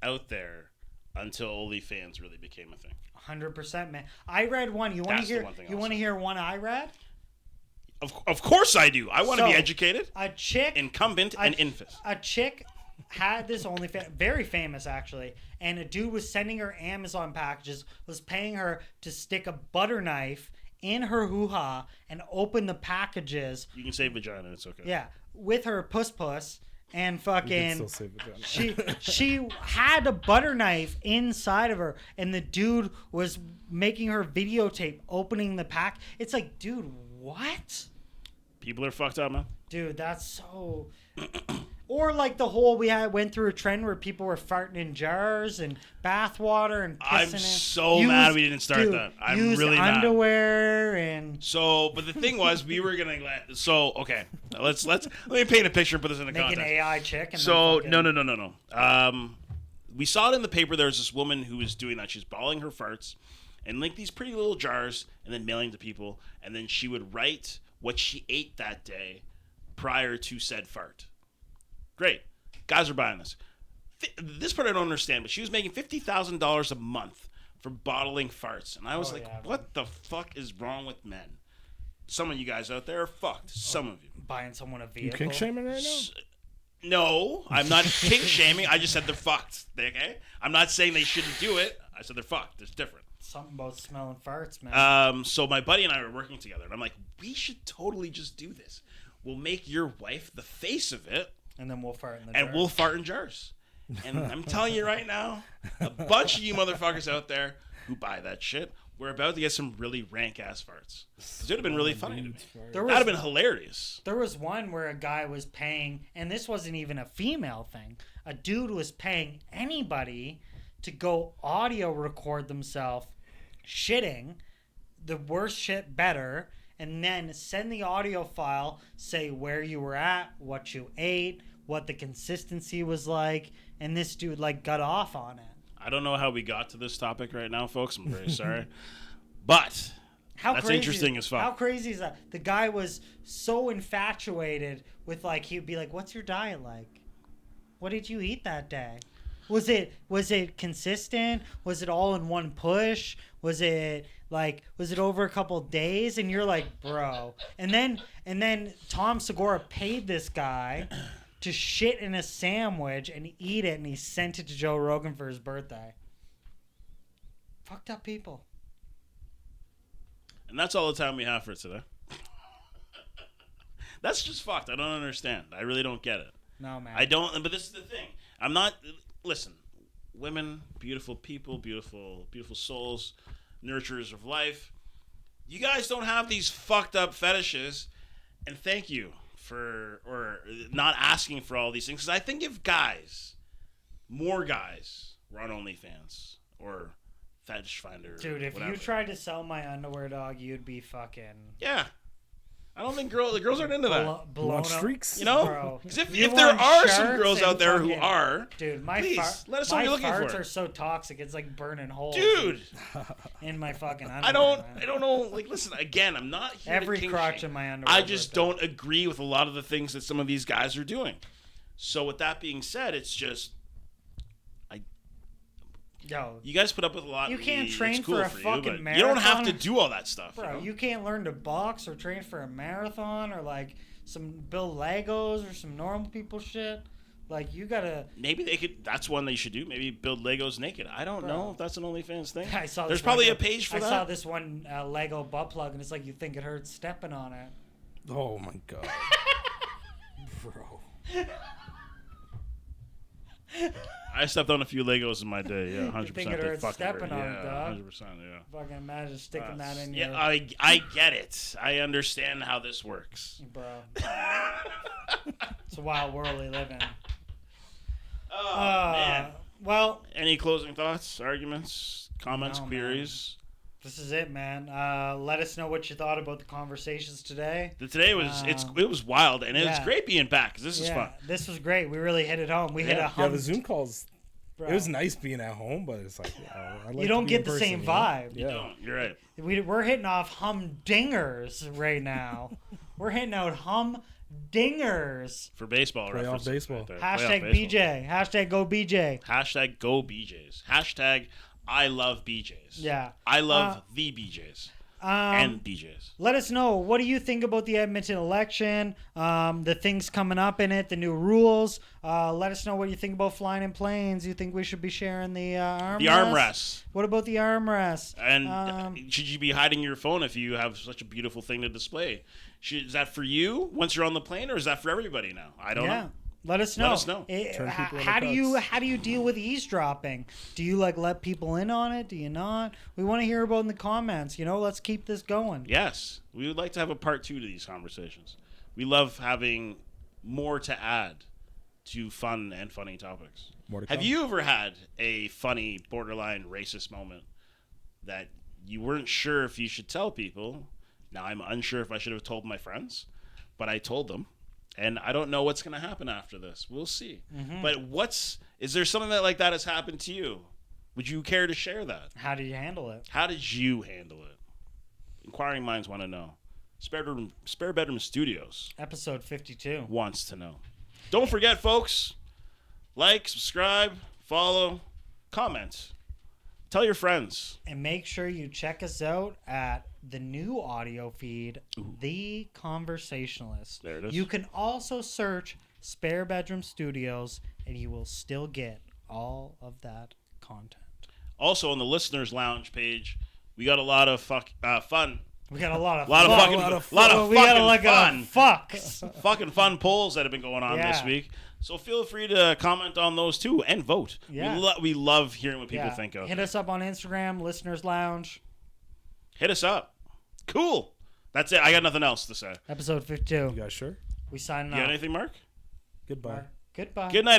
out there until OnlyFans really became a thing. 100%, man. I read one. You want to hear? You want to hear one I read? Of course I do. I want to be So, educated. A chick, Incumbent and Infill. A chick had this OnlyFans, very famous actually, and a dude was sending her Amazon packages, was paying her to stick a butter knife in her hoo-ha and open the packages. You can say vagina, it's okay. Yeah, with her puss, and fucking. You can still say vagina. She had a butter knife inside of her, and the dude was making her videotape opening the pack. It's like, dude, what? People are fucked up, man. Dude, that's so. Or like the whole went through a trend where people were farting in jars and bathwater and pissing I'm in. so mad we didn't start that. I'm used really mad. underwear and. So, but the thing was, we were gonna let. So, okay, let me paint a picture and put this in the Make context. an AI chick. And So then no. we saw it in the paper. There was this woman who was doing that. She's balling her farts in like these pretty little jars and then mailing to people. And then she would write what she ate that day prior to said fart. Great. Guys are buying this. This part I don't understand, but she was making $50,000 a month for bottling farts. And I was what the fuck is wrong with men? Some of you guys out there are fucked. Some of you. Buying someone a vehicle. You kink shaming right now? No, I'm not kink shaming. I just said they're fucked. Okay? I'm not saying they shouldn't do it. I said they're fucked. There's different. Something about smelling farts, man. So my buddy and I were working together, and I'm like, we should totally just do this. We'll make your wife the face of it. And then we'll fart in the jars. And we'll fart in jars. And I'm telling you right now, a bunch of you motherfuckers out there who buy that shit, we're about to get some really rank-ass farts. It would have been really funny to me. That would have been hilarious. There was one where a guy was paying, and this wasn't even a female thing. A dude was paying anybody to go audio record themselves shitting, the worse shit better, and then send the audio file, say where you were at, what you ate, what the consistency was like, and this dude like got off on it. I don't know how we got to this topic right now, folks. I'm very sorry. But that's interesting as fuck. How crazy is that? The guy was so infatuated with like, he'd be like, what's your diet like? What did you eat that day? Was it consistent? Was it all in one push? Was it over a couple of days? And you're like, bro. And then Tom Segura paid this guy to shit in a sandwich and eat it, and he sent it to Joe Rogan for his birthday. Fucked up people. And that's all the time we have for today. That's just fucked. I don't understand. I really don't get it. No, man. I don't, but this is the thing. I'm not, listen, women, beautiful people, beautiful souls, nurturers of life. You guys don't have these fucked up fetishes, and thank you for not asking for all these things. Because I think if more guys were on OnlyFans or Fetish Finder, dude, if whatever. You tried to sell my underwear, dog, you'd be fucking... Yeah. I don't think the girls aren't into that. Blown streaks? You know? Because if there are some girls out there who are, dude, please, let us know what you're looking for. My farts are so toxic, it's like burning holes. Dude! In my fucking underwear. I don't know. Like, listen, again, I'm not here Every to crotch shame. in my underwear. I just don't agree with a lot of the things that some of these guys are doing. So with that being said, it's just... Yo, you guys put up with a lot. You can't train cool for a fucking marathon. You don't have to do all that stuff. Bro, you know? You can't learn to box or train for a marathon or like build Legos or some normal people shit. Like you gotta. Maybe they could. That's one they should do. Maybe build Legos naked. I don't know if that's an OnlyFans thing. I saw. There's probably a page for that. I saw this one Lego butt plug, and it's like you think it hurts stepping on it. Oh my god, bro. I stepped on a few Legos in my day. Yeah, 100%. Think it hurts stepping on it, dog. 100%. Yeah. Fucking imagine sticking that in your... Yeah, I get it. I understand how this works. Bro. It's a wild world we live in. Oh, man. Well... Any closing thoughts, arguments, comments, queries? Man. This is it, man. Let us know what you thought about the conversations today. Today was it was wild, and it was great being back because this is fun. This was great. We really hit it home. We hit a hum. Yeah, the Zoom calls. Bro. It was nice being at home, but it's like you don't get the same vibe. You don't. You're right. We're hitting off humdingers right now. We're hitting out humdingers for baseball. Playoff baseball. Right Hashtag BJ. Hashtag go BJ. Hashtag go BJs. Hashtag I love BJs. Yeah. I love the BJs. And BJs. Let us know. What do you think about the Edmonton election? The things coming up in it, the new rules. Let us know what you think about flying in planes. You think we should be sharing the armrests? The armrests. What about the armrests? And should you be hiding your phone if you have such a beautiful thing to display? Is that for you once you're on the plane, or is that for everybody now? I don't know. Let us know. How do you deal with eavesdropping? Do you let people in on it? Do you not? We want to hear about it in the comments. Let's keep this going. Yes, we would like to have a part 2 to these conversations. We love having more to add to fun and funny topics. Have you ever had a funny, borderline racist moment that you weren't sure if you should tell people? Now I'm unsure if I should have told my friends, but I told them. And I don't know what's going to happen after this. We'll see. Mm-hmm. But Is there something that like that has happened to you? Would you care to share that? How did you handle it? How did you handle it? Inquiring minds want to know. Spare Bedroom Studios Episode 52. wants to know. Don't forget, folks. Like, subscribe, follow, comment. Tell your friends. And make sure you check us out at the new audio feed, The Conversationalist. There it is. You can also search Spare Bedroom Studios, and you will still get all of that content. Also, on the Listeners Lounge page, we got a lot of fun. We got a lot of We got fucking fun polls that have been going on this week. So feel free to comment on those too and vote. Yeah. We love hearing what people think of. Hit us up on Instagram, Listeners Lounge. Hit us up. Cool. That's it. I got nothing else to say. Episode 52. You guys sure? We signing You off. got anything, Mark? Goodbye. Goodbye. Good night.